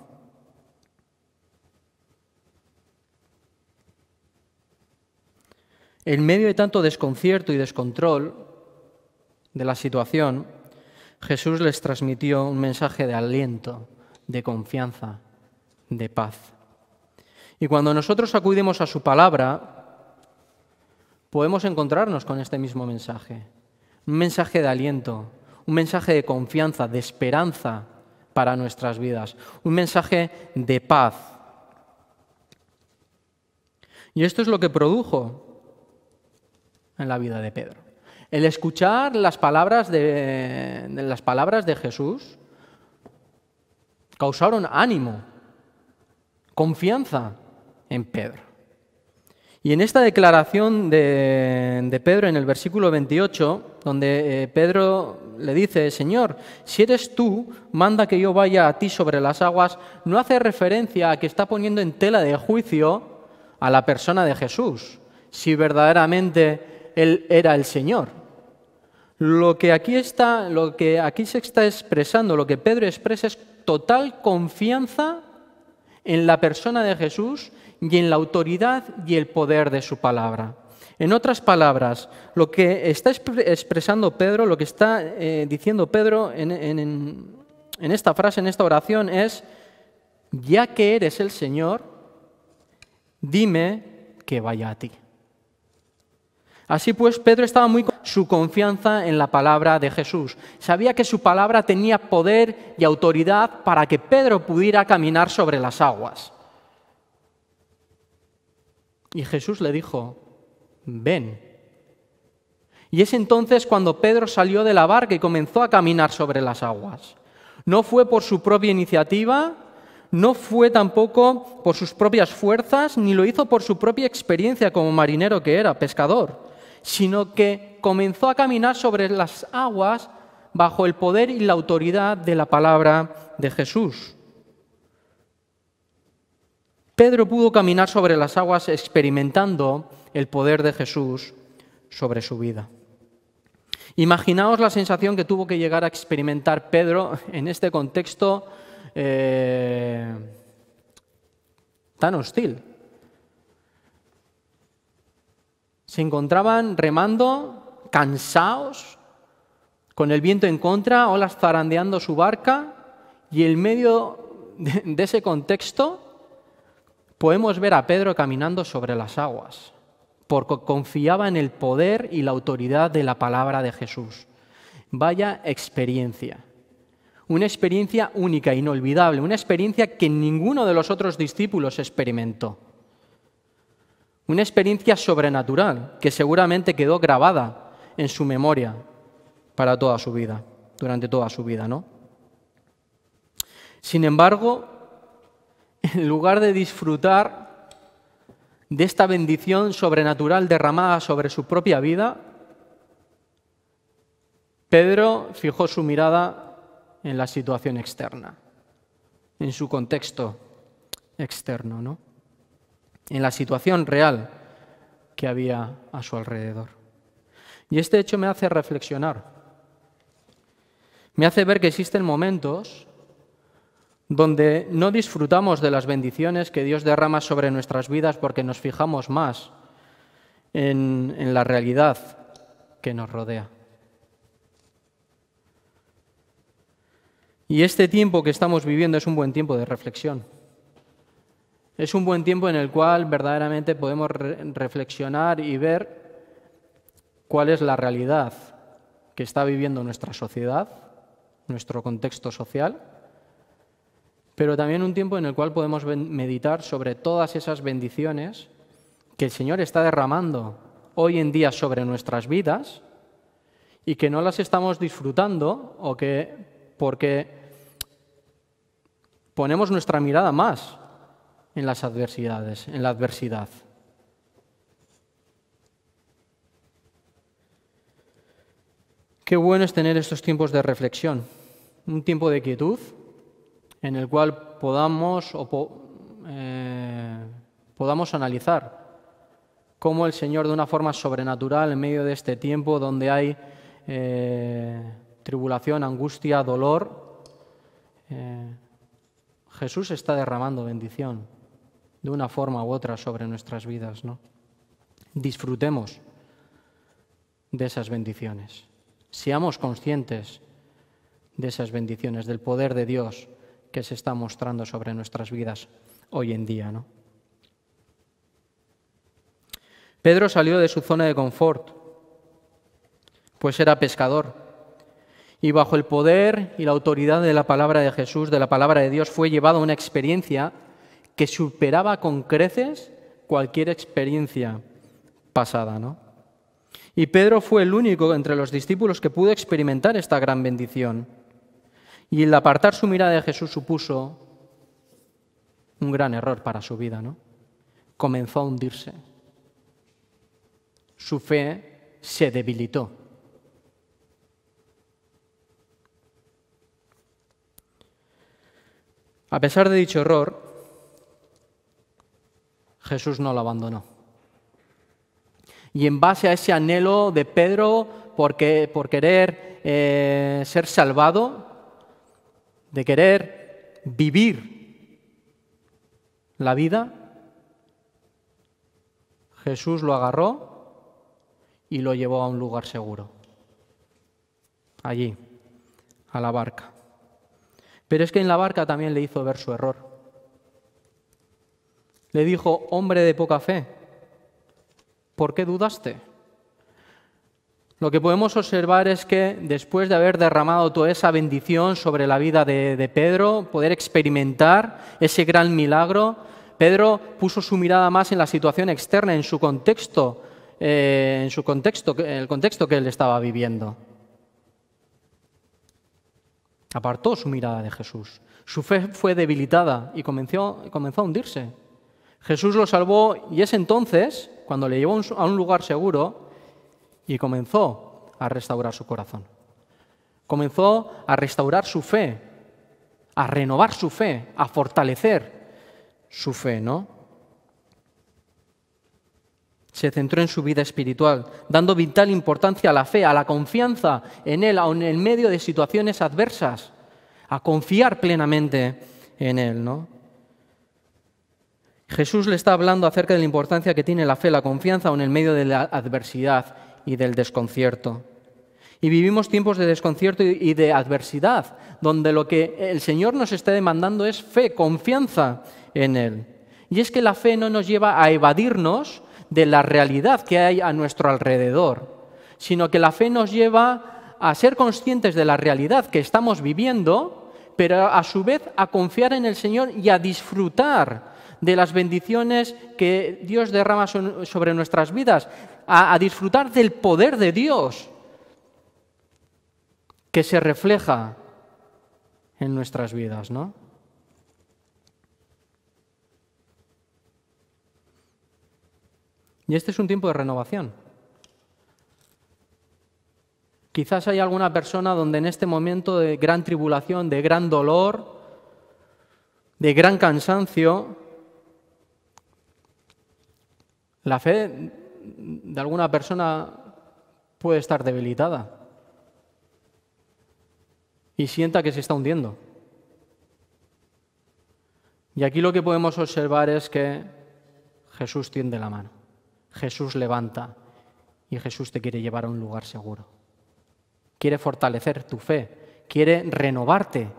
En medio de tanto desconcierto y descontrol de la situación, Jesús les transmitió un mensaje de aliento, de confianza, de paz. Y cuando nosotros acudimos a su palabra, podemos encontrarnos con este mismo mensaje. Un mensaje de aliento, un mensaje de confianza, de esperanza para nuestras vidas, un mensaje de paz. Y esto es lo que produjo en la vida de Pedro. El escuchar las palabras de Jesús causaron ánimo, confianza en Pedro. Y en esta declaración de Pedro, en el versículo 28, donde Pedro le dice: Señor, si eres tú, manda que yo vaya a ti sobre las aguas, no hace referencia a que está poniendo en tela de juicio a la persona de Jesús, si verdaderamente Él era el Señor. Lo que aquí se está expresando, lo que Pedro expresa, es total confianza en la persona de Jesús y en la autoridad y el poder de su palabra. En otras palabras, lo que está expresando Pedro, lo que está diciendo Pedro en esta frase, en esta oración, es: ya que eres el Señor, dime que vaya a ti. Así pues, Pedro estaba muy con su confianza en la palabra de Jesús. Sabía que su palabra tenía poder y autoridad para que Pedro pudiera caminar sobre las aguas. Y Jesús le dijo: ven. Y es entonces cuando Pedro salió de la barca y comenzó a caminar sobre las aguas. No fue por su propia iniciativa, no fue tampoco por sus propias fuerzas, ni lo hizo por su propia experiencia como marinero que era, pescador, sino que comenzó a caminar sobre las aguas bajo el poder y la autoridad de la palabra de Jesús. Pedro pudo caminar sobre las aguas experimentando el poder de Jesús sobre su vida. Imaginaos la sensación que tuvo que llegar a experimentar Pedro en este contexto tan hostil. Se encontraban remando, cansados, con el viento en contra, olas zarandeando su barca, y en medio de ese contexto podemos ver a Pedro caminando sobre las aguas, porque confiaba en el poder y la autoridad de la palabra de Jesús. Vaya experiencia. Una experiencia única, inolvidable, una experiencia que ninguno de los otros discípulos experimentó. Una experiencia sobrenatural que seguramente quedó grabada en su memoria para toda su vida, durante toda su vida, ¿no? Sin embargo, en lugar de disfrutar de esta bendición sobrenatural derramada sobre su propia vida, Pedro fijó su mirada en la situación externa, en su contexto externo, ¿no? En la situación real que había a su alrededor. Y este hecho me hace reflexionar. Me hace ver que existen momentos donde no disfrutamos de las bendiciones que Dios derrama sobre nuestras vidas porque nos fijamos más en la realidad que nos rodea. Y este tiempo que estamos viviendo es un buen tiempo de reflexión. Es un buen tiempo en el cual verdaderamente podemos reflexionar y ver cuál es la realidad que está viviendo nuestra sociedad, nuestro contexto social, pero también un tiempo en el cual podemos meditar sobre todas esas bendiciones que el Señor está derramando hoy en día sobre nuestras vidas y que no las estamos disfrutando porque ponemos nuestra mirada más en las adversidades, en la adversidad. Qué bueno es tener estos tiempos de reflexión, un tiempo de quietud en el cual podamos analizar cómo el Señor, de una forma sobrenatural, en medio de este tiempo donde hay tribulación, angustia, dolor, Jesús está derramando bendición de una forma u otra sobre nuestras vidas, ¿no? Disfrutemos de esas bendiciones. Seamos conscientes de esas bendiciones, del poder de Dios que se está mostrando sobre nuestras vidas hoy en día, ¿no? Pedro salió de su zona de confort, pues era pescador, y bajo el poder y la autoridad de la palabra de Jesús, de la palabra de Dios, fue llevado a una experiencia que superaba con creces cualquier experiencia pasada, ¿no? Y Pedro fue el único entre los discípulos que pudo experimentar esta gran bendición. Y el apartar su mirada de Jesús supuso un gran error para su vida, ¿no? Comenzó a hundirse. Su fe se debilitó. A pesar de dicho error, Jesús no lo abandonó. Y en base a ese anhelo de Pedro por querer ser salvado, de querer vivir la vida, Jesús lo agarró y lo llevó a un lugar seguro, allí, a la barca. Pero es que en la barca también le hizo ver su error. Le dijo: hombre de poca fe, ¿por qué dudaste? Lo que podemos observar es que después de haber derramado toda esa bendición sobre la vida de Pedro, poder experimentar ese gran milagro, Pedro puso su mirada más en la situación externa, en el contexto que él estaba viviendo. Apartó su mirada de Jesús. Su fe fue debilitada y comenzó a hundirse. Jesús lo salvó y es entonces cuando le llevó a un lugar seguro y comenzó a restaurar su corazón. Comenzó a restaurar su fe, a renovar su fe, a fortalecer su fe, ¿no? Se centró en su vida espiritual, dando vital importancia a la fe, a la confianza en Él, aun en medio de situaciones adversas, a confiar plenamente en Él, ¿no? Jesús le está hablando acerca de la importancia que tiene la fe, la confianza, aun en medio de la adversidad y del desconcierto. Y vivimos tiempos de desconcierto y de adversidad, donde lo que el Señor nos está demandando es fe, confianza en Él. Y es que la fe no nos lleva a evadirnos de la realidad que hay a nuestro alrededor, sino que la fe nos lleva a ser conscientes de la realidad que estamos viviendo, pero a su vez a confiar en el Señor y a disfrutar de las bendiciones que Dios derrama sobre nuestras vidas, a disfrutar del poder de Dios que se refleja en nuestras vidas, ¿no? Y este es un tiempo de renovación. Quizás hay alguna persona donde en este momento de gran tribulación, de gran dolor, de gran cansancio, la fe de alguna persona puede estar debilitada y sienta que se está hundiendo. Y aquí lo que podemos observar es que Jesús tiende la mano, Jesús levanta y Jesús te quiere llevar a un lugar seguro. Quiere fortalecer tu fe, quiere renovarte,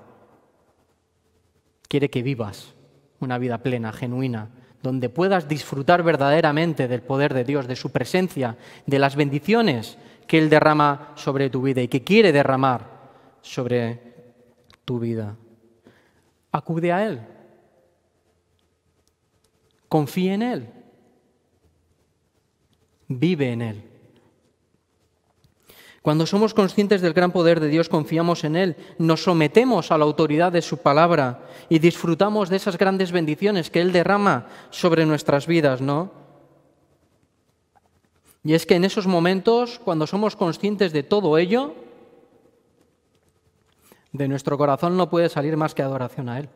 quiere que vivas una vida plena, genuina, donde puedas disfrutar verdaderamente del poder de Dios, de su presencia, de las bendiciones que Él derrama sobre tu vida y que quiere derramar sobre tu vida. Acude a Él. Confía en Él. vive en Él. Cuando somos conscientes del gran poder de Dios, confiamos en Él, nos sometemos a la autoridad de su palabra y disfrutamos de esas grandes bendiciones que Él derrama sobre nuestras vidas, ¿no? Y es que en esos momentos, cuando somos conscientes de todo ello, de nuestro corazón no puede salir más que adoración a Él.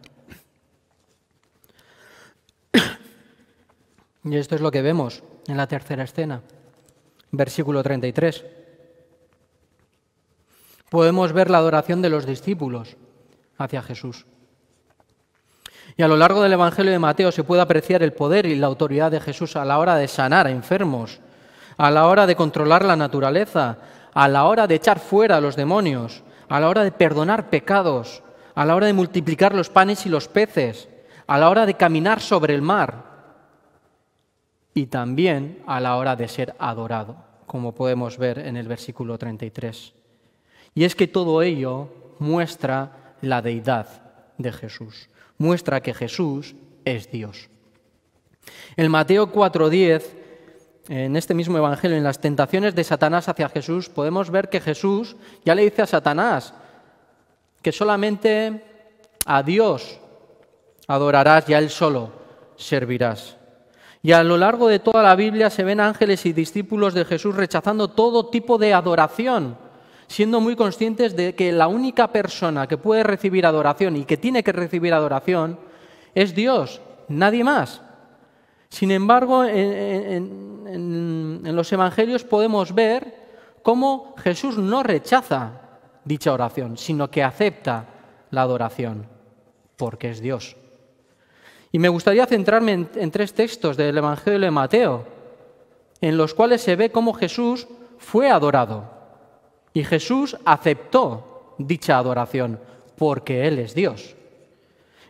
Y esto es lo que vemos en la tercera escena, versículo 33. Podemos ver la adoración de los discípulos hacia Jesús. Y a lo largo del Evangelio de Mateo se puede apreciar el poder y la autoridad de Jesús a la hora de sanar a enfermos, a la hora de controlar la naturaleza, a la hora de echar fuera a los demonios, a la hora de perdonar pecados, a la hora de multiplicar los panes y los peces, a la hora de caminar sobre el mar y también a la hora de ser adorado, como podemos ver en el versículo 33. Y es que todo ello muestra la deidad de Jesús, muestra que Jesús es Dios. En Mateo 4:10, en este mismo Evangelio, en las tentaciones de Satanás hacia Jesús, podemos ver que Jesús ya le dice a Satanás que solamente a Dios adorarás y a Él solo servirás. Y a lo largo de toda la Biblia se ven ángeles y discípulos de Jesús rechazando todo tipo de adoración, siendo muy conscientes de que la única persona que puede recibir adoración y que tiene que recibir adoración es Dios, nadie más. Sin embargo, en los evangelios podemos ver cómo Jesús no rechaza dicha oración, sino que acepta la adoración, porque es Dios. Y me gustaría centrarme en 3 textos del Evangelio de Mateo, en los cuales se ve cómo Jesús fue adorado. Y Jesús aceptó dicha adoración, porque Él es Dios.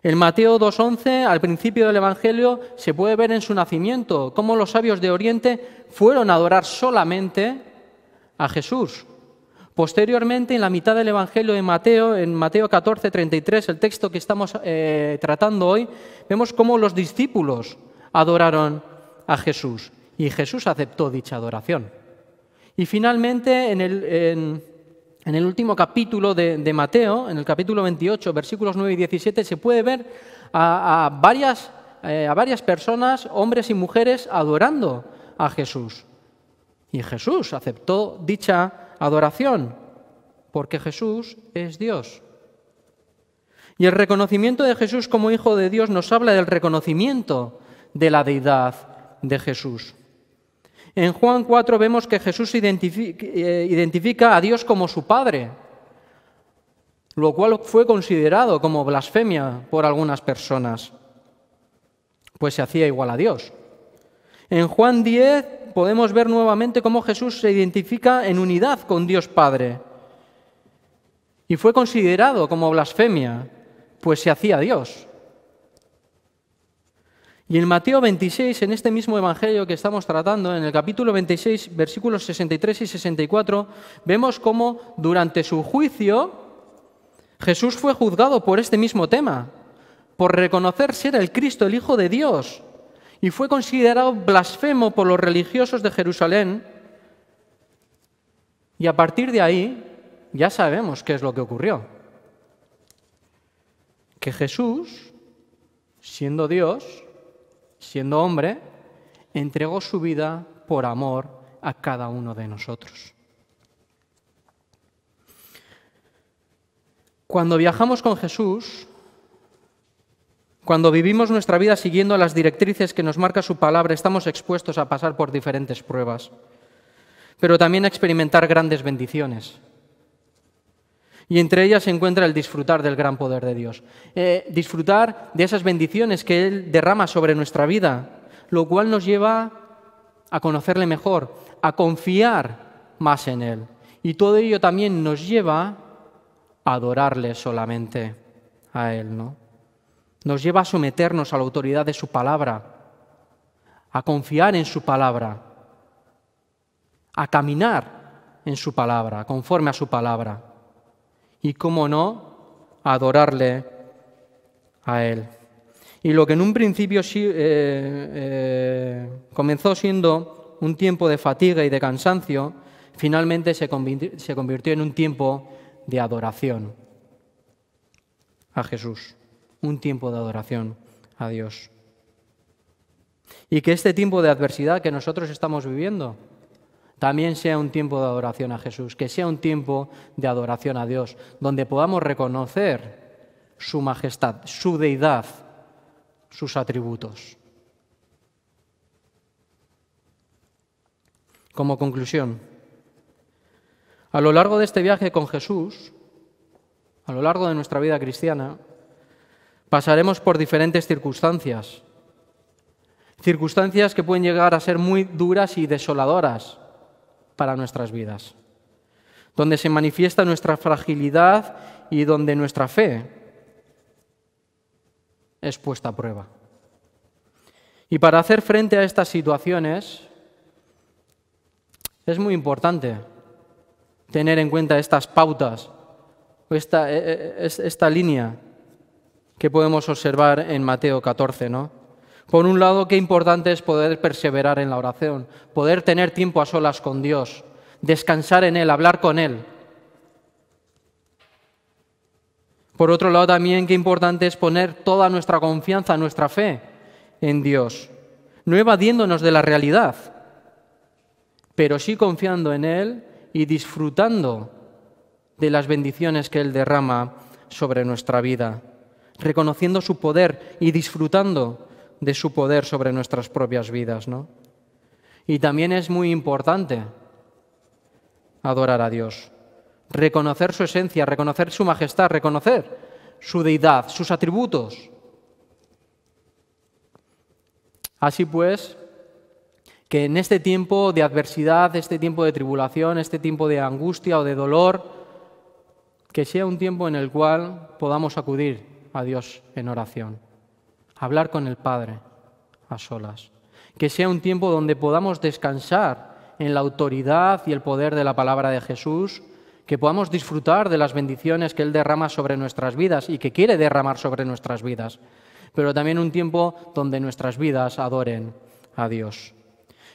En Mateo 2:11, al principio del Evangelio, se puede ver en su nacimiento cómo los sabios de Oriente fueron a adorar solamente a Jesús. Posteriormente, en la mitad del Evangelio de Mateo, en Mateo 14:33, el texto que estamos tratando hoy, vemos cómo los discípulos adoraron a Jesús y Jesús aceptó dicha adoración. Y finalmente, en el último capítulo de Mateo, en el capítulo 28, versículos 9 y 17, se puede ver a varias personas, hombres y mujeres, adorando a Jesús. Y Jesús aceptó dicha adoración, porque Jesús es Dios. Y el reconocimiento de Jesús como Hijo de Dios nos habla del reconocimiento de la deidad de Jesús. En Juan 4 vemos que Jesús identifica a Dios como su Padre, lo cual fue considerado como blasfemia por algunas personas, pues se hacía igual a Dios. En Juan 10 podemos ver nuevamente cómo Jesús se identifica en unidad con Dios Padre y fue considerado como blasfemia, pues se hacía Dios. Y en Mateo 26, en este mismo Evangelio que estamos tratando, en el capítulo 26, versículos 63 y 64, vemos cómo durante su juicio Jesús fue juzgado por este mismo tema, por reconocer ser el Cristo, el Hijo de Dios, y fue considerado blasfemo por los religiosos de Jerusalén. Y a partir de ahí ya sabemos qué es lo que ocurrió. Que Jesús, siendo Dios, siendo hombre, entregó su vida por amor a cada uno de nosotros. Cuando viajamos con Jesús, cuando vivimos nuestra vida siguiendo las directrices que nos marca su palabra, estamos expuestos a pasar por diferentes pruebas, pero también a experimentar grandes bendiciones. Y entre ellas se encuentra el disfrutar del gran poder de Dios. Disfrutar de esas bendiciones que Él derrama sobre nuestra vida, lo cual nos lleva a conocerle mejor, a confiar más en Él. Y todo ello también nos lleva a adorarle solamente a Él, ¿no? Nos lleva a someternos a la autoridad de su palabra, a confiar en su palabra, a caminar en su palabra, conforme a su palabra. Y, cómo no, a adorarle a Él. Y lo que en un principio comenzó siendo un tiempo de fatiga y de cansancio, finalmente se convirtió en un tiempo de adoración a Jesús, un tiempo de adoración a Dios. Y que este tiempo de adversidad que nosotros estamos viviendo también sea un tiempo de adoración a Jesús, que sea un tiempo de adoración a Dios, donde podamos reconocer su majestad, su deidad, sus atributos. Como conclusión, a lo largo de este viaje con Jesús, a lo largo de nuestra vida cristiana, pasaremos por diferentes circunstancias que pueden llegar a ser muy duras y desoladoras para nuestras vidas, donde se manifiesta nuestra fragilidad y donde nuestra fe es puesta a prueba. Y para hacer frente a estas situaciones es muy importante tener en cuenta estas pautas, esta línea que podemos observar en Mateo 14, ¿no? Por un lado, qué importante es poder perseverar en la oración, poder tener tiempo a solas con Dios, descansar en Él, hablar con Él. Por otro lado, también qué importante es poner toda nuestra confianza, nuestra fe en Dios, no evadiéndonos de la realidad, pero sí confiando en Él y disfrutando de las bendiciones que Él derrama sobre nuestra vida, reconociendo su poder y disfrutando de su poder sobre nuestras propias vidas, ¿no? Y también es muy importante adorar a Dios, reconocer su esencia, reconocer su majestad, reconocer su deidad, sus atributos. Así pues, que en este tiempo de adversidad, este tiempo de tribulación, este tiempo de angustia o de dolor, que sea un tiempo en el cual podamos acudir a Dios en oración, hablar con el Padre a solas. Que sea un tiempo donde podamos descansar en la autoridad y el poder de la palabra de Jesús, que podamos disfrutar de las bendiciones que Él derrama sobre nuestras vidas y que quiere derramar sobre nuestras vidas, pero también un tiempo donde nuestras vidas adoren a Dios.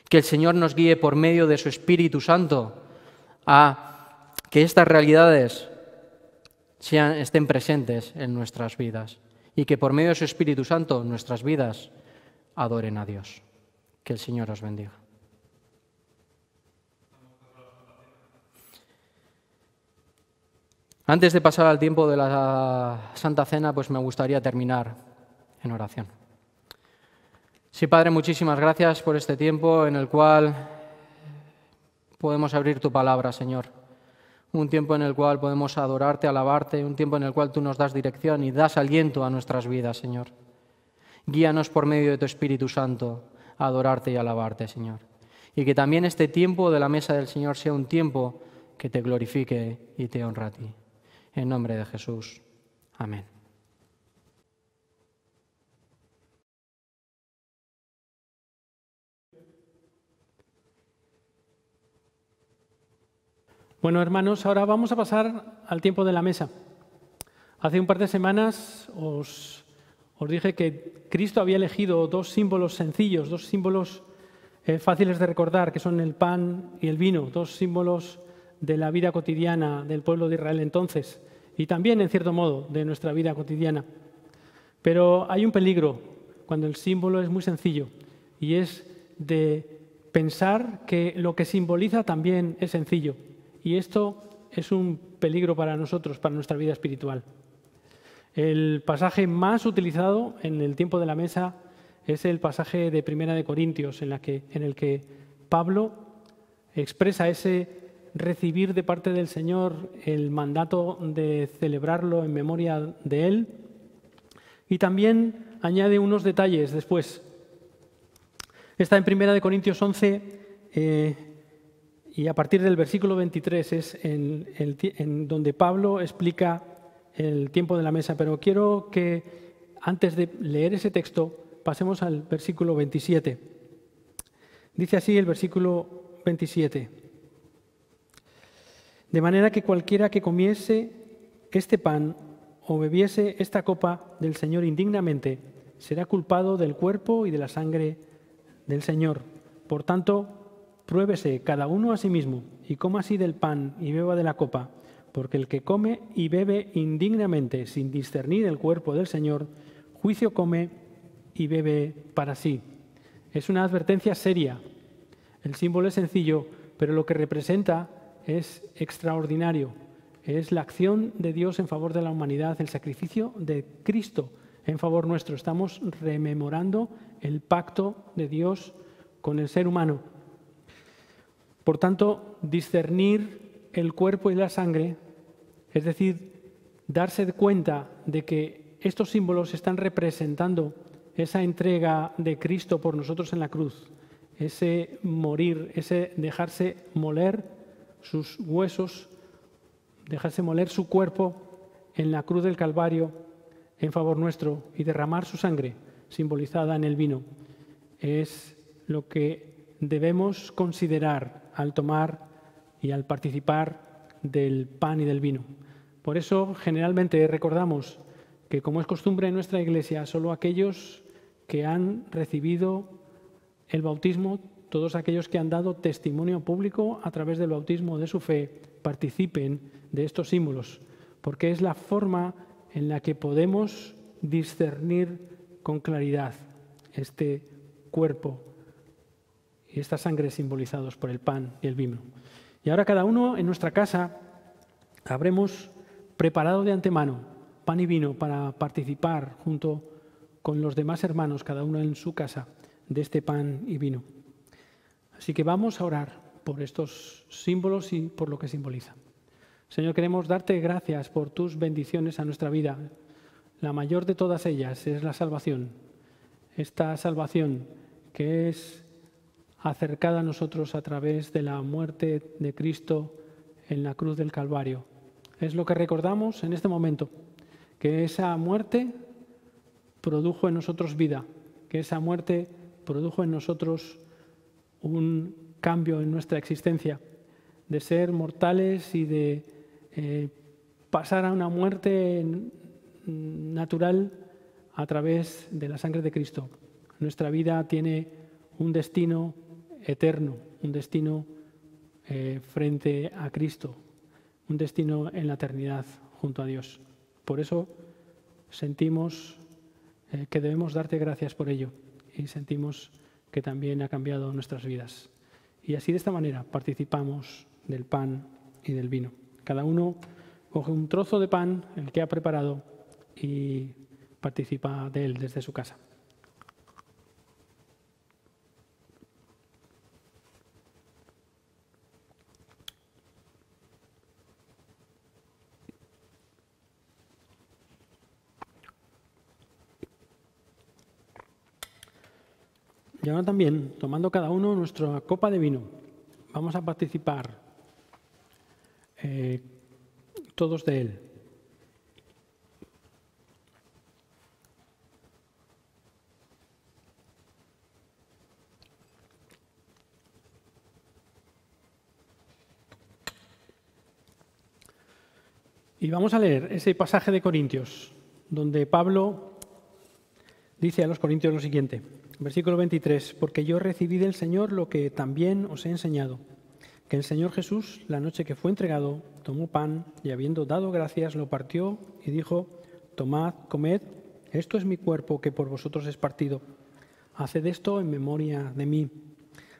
Que el Señor nos guíe por medio de su Espíritu Santo a que estas realidades estén presentes en nuestras vidas y que por medio de su Espíritu Santo nuestras vidas adoren a Dios. Que el Señor os bendiga. Antes de pasar al tiempo de la Santa Cena, pues me gustaría terminar en oración. Sí, Padre, muchísimas gracias por este tiempo en el cual podemos abrir tu palabra, Señor. Un tiempo en el cual podemos adorarte, alabarte, un tiempo en el cual tú nos das dirección y das aliento a nuestras vidas, Señor. Guíanos por medio de tu Espíritu Santo a adorarte y alabarte, Señor. Y que también este tiempo de la mesa del Señor sea un tiempo que te glorifique y te honra a ti. En nombre de Jesús. Amén. Bueno, hermanos, ahora vamos a pasar al tiempo de la mesa. Hace un par de semanas os dije que Cristo había elegido dos símbolos sencillos, dos símbolos fáciles de recordar, que son el pan y el vino, dos símbolos de la vida cotidiana del pueblo de Israel entonces, y también, en cierto modo, de nuestra vida cotidiana. Pero hay un peligro cuando el símbolo es muy sencillo, y es de pensar que lo que simboliza también es sencillo. Y esto es un peligro para nosotros, para nuestra vida espiritual. El pasaje más utilizado en el tiempo de la mesa es el pasaje de Primera de Corintios, en el que Pablo expresa ese recibir de parte del Señor el mandato de celebrarlo en memoria de Él, y también añade unos detalles después. Está en Primera de Corintios 11, y a partir del versículo 23 es en donde Pablo explica el tiempo de la mesa, pero quiero que antes de leer ese texto pasemos al versículo 27. Dice así el versículo 27. De manera que cualquiera que comiese este pan o bebiese esta copa del Señor indignamente será culpado del cuerpo y de la sangre del Señor. Por tanto, pruébese cada uno a sí mismo y coma así del pan y beba de la copa, porque el que come y bebe indignamente sin discernir el cuerpo del Señor, juicio come y bebe para sí. Es una advertencia seria. El símbolo es sencillo, pero lo que representa es extraordinario. Es la acción de Dios en favor de la humanidad, el sacrificio de Cristo en favor nuestro. Estamos rememorando el pacto de Dios con el ser humano. Por tanto, discernir el cuerpo y la sangre, es decir, darse cuenta de que estos símbolos están representando esa entrega de Cristo por nosotros en la cruz, ese morir, ese dejarse moler sus huesos, dejarse moler su cuerpo en la cruz del Calvario en favor nuestro y derramar su sangre simbolizada en el vino. Es lo que debemos considerar al tomar y al participar del pan y del vino. Por eso generalmente recordamos que, como es costumbre en nuestra Iglesia, solo aquellos que han recibido el bautismo, todos aquellos que han dado testimonio público a través del bautismo de su fe, participen de estos símbolos, porque es la forma en la que podemos discernir con claridad este cuerpo y esta sangre simbolizados por el pan y el vino. Y ahora cada uno en nuestra casa habremos preparado de antemano pan y vino para participar junto con los demás hermanos, cada uno en su casa, de este pan y vino. Así que vamos a orar por estos símbolos y por lo que simboliza. Señor, queremos darte gracias por tus bendiciones a nuestra vida. La mayor de todas ellas es la salvación. Esta salvación que es acercada a nosotros a través de la muerte de Cristo en la cruz del Calvario. Es lo que recordamos en este momento, que esa muerte produjo en nosotros vida, que esa muerte produjo en nosotros un cambio en nuestra existencia, de ser mortales y de pasar a una muerte natural a través de la sangre de Cristo. Nuestra vida tiene un destino eterno, un destino frente a Cristo, un destino en la eternidad junto a Dios. Por eso sentimos que debemos darte gracias por ello y sentimos que también ha cambiado nuestras vidas. Y así de esta manera participamos del pan y del vino. Cada uno coge un trozo de pan, el que ha preparado, y participa de él desde su casa. Y ahora también, tomando cada uno nuestra copa de vino, vamos a participar todos de él. Y vamos a leer ese pasaje de Corintios, donde Pablo dice a los corintios lo siguiente, versículo 23, porque yo recibí del Señor lo que también os he enseñado, que el Señor Jesús, la noche que fue entregado, tomó pan y habiendo dado gracias, lo partió y dijo, tomad, comed, esto es mi cuerpo que por vosotros es partido. Haced esto en memoria de mí.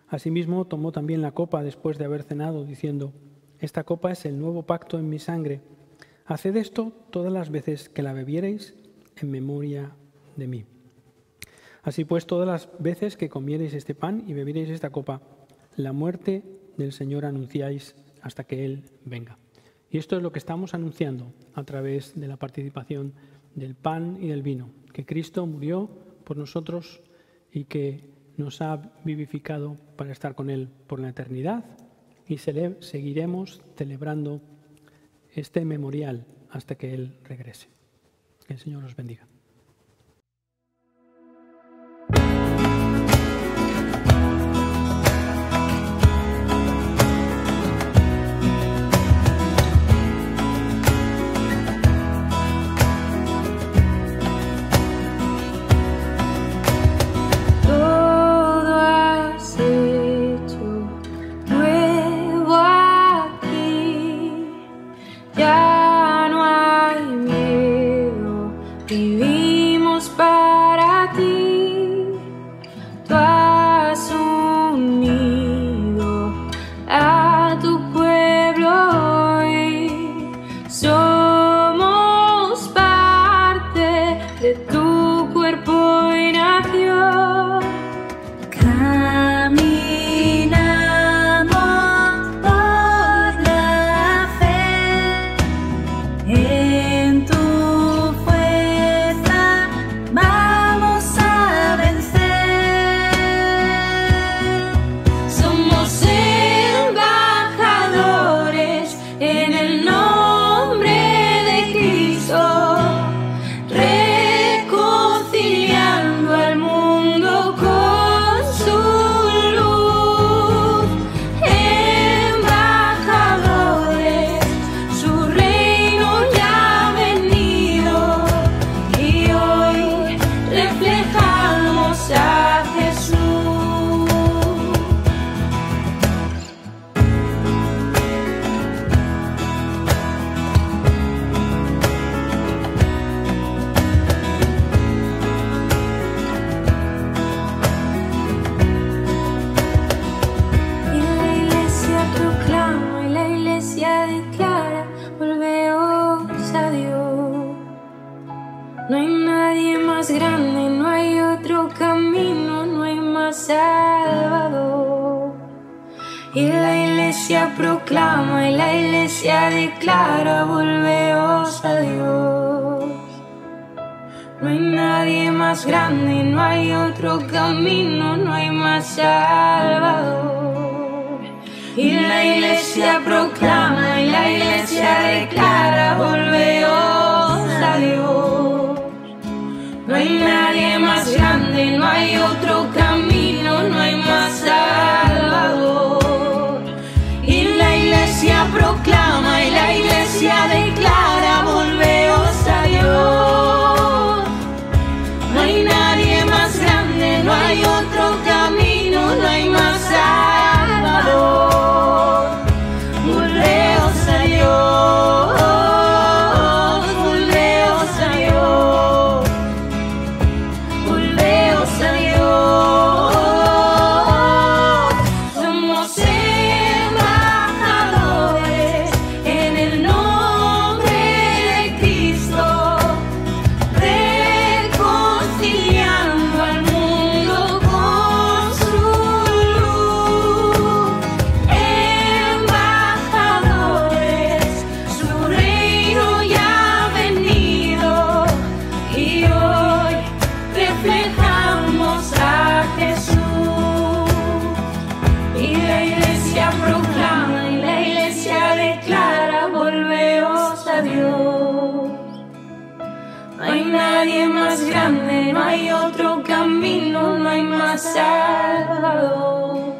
Asimismo, tomó también la copa después de haber cenado, diciendo, esta copa es el nuevo pacto en mi sangre. Haced esto todas las veces que la bebiereis en memoria de mí. Así pues, todas las veces que comiereis este pan y bebiereis esta copa, la muerte del Señor anunciáis hasta que Él venga. Y esto es lo que estamos anunciando a través de la participación del pan y del vino, que Cristo murió por nosotros y que nos ha vivificado para estar con Él por la eternidad, y seguiremos celebrando este memorial hasta que Él regrese. Que el Señor os bendiga. más grande, no hay otro camino, no hay más salvador. Y la iglesia proclama y la iglesia declara, volveos a Dios. No hay nadie más grande, no hay otro camino, no hay más salvador. Y la iglesia proclama y la iglesia declara, volveos a Dios. No hay nadie más grande, no hay otro camino, no hay más salvador. Y la iglesia proclama y la iglesia declara, volveos a Dios. No hay nadie más grande, no hay otro camino, no hay más salvador. Volveos a Dios, volveos a Dios, volveos a Dios. Somos embajadores en el nombre de Cristo, reconciliando al mundo con su luz. Embajadores, su reino ya ha venido y hoy reflejamos a Jesús. Y la iglesia proclama y la iglesia declara, volveos a Dios. No hay nadie más grande, no hay otro camino, no hay más salvador.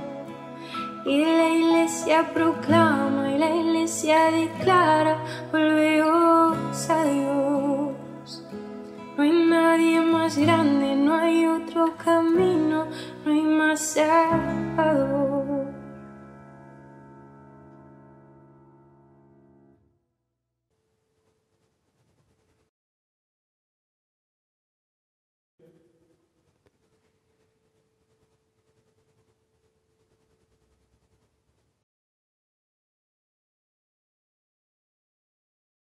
Y la iglesia proclama y la iglesia declara, volveos a Dios. No hay nadie más grande, no hay otro camino, no hay más salvador.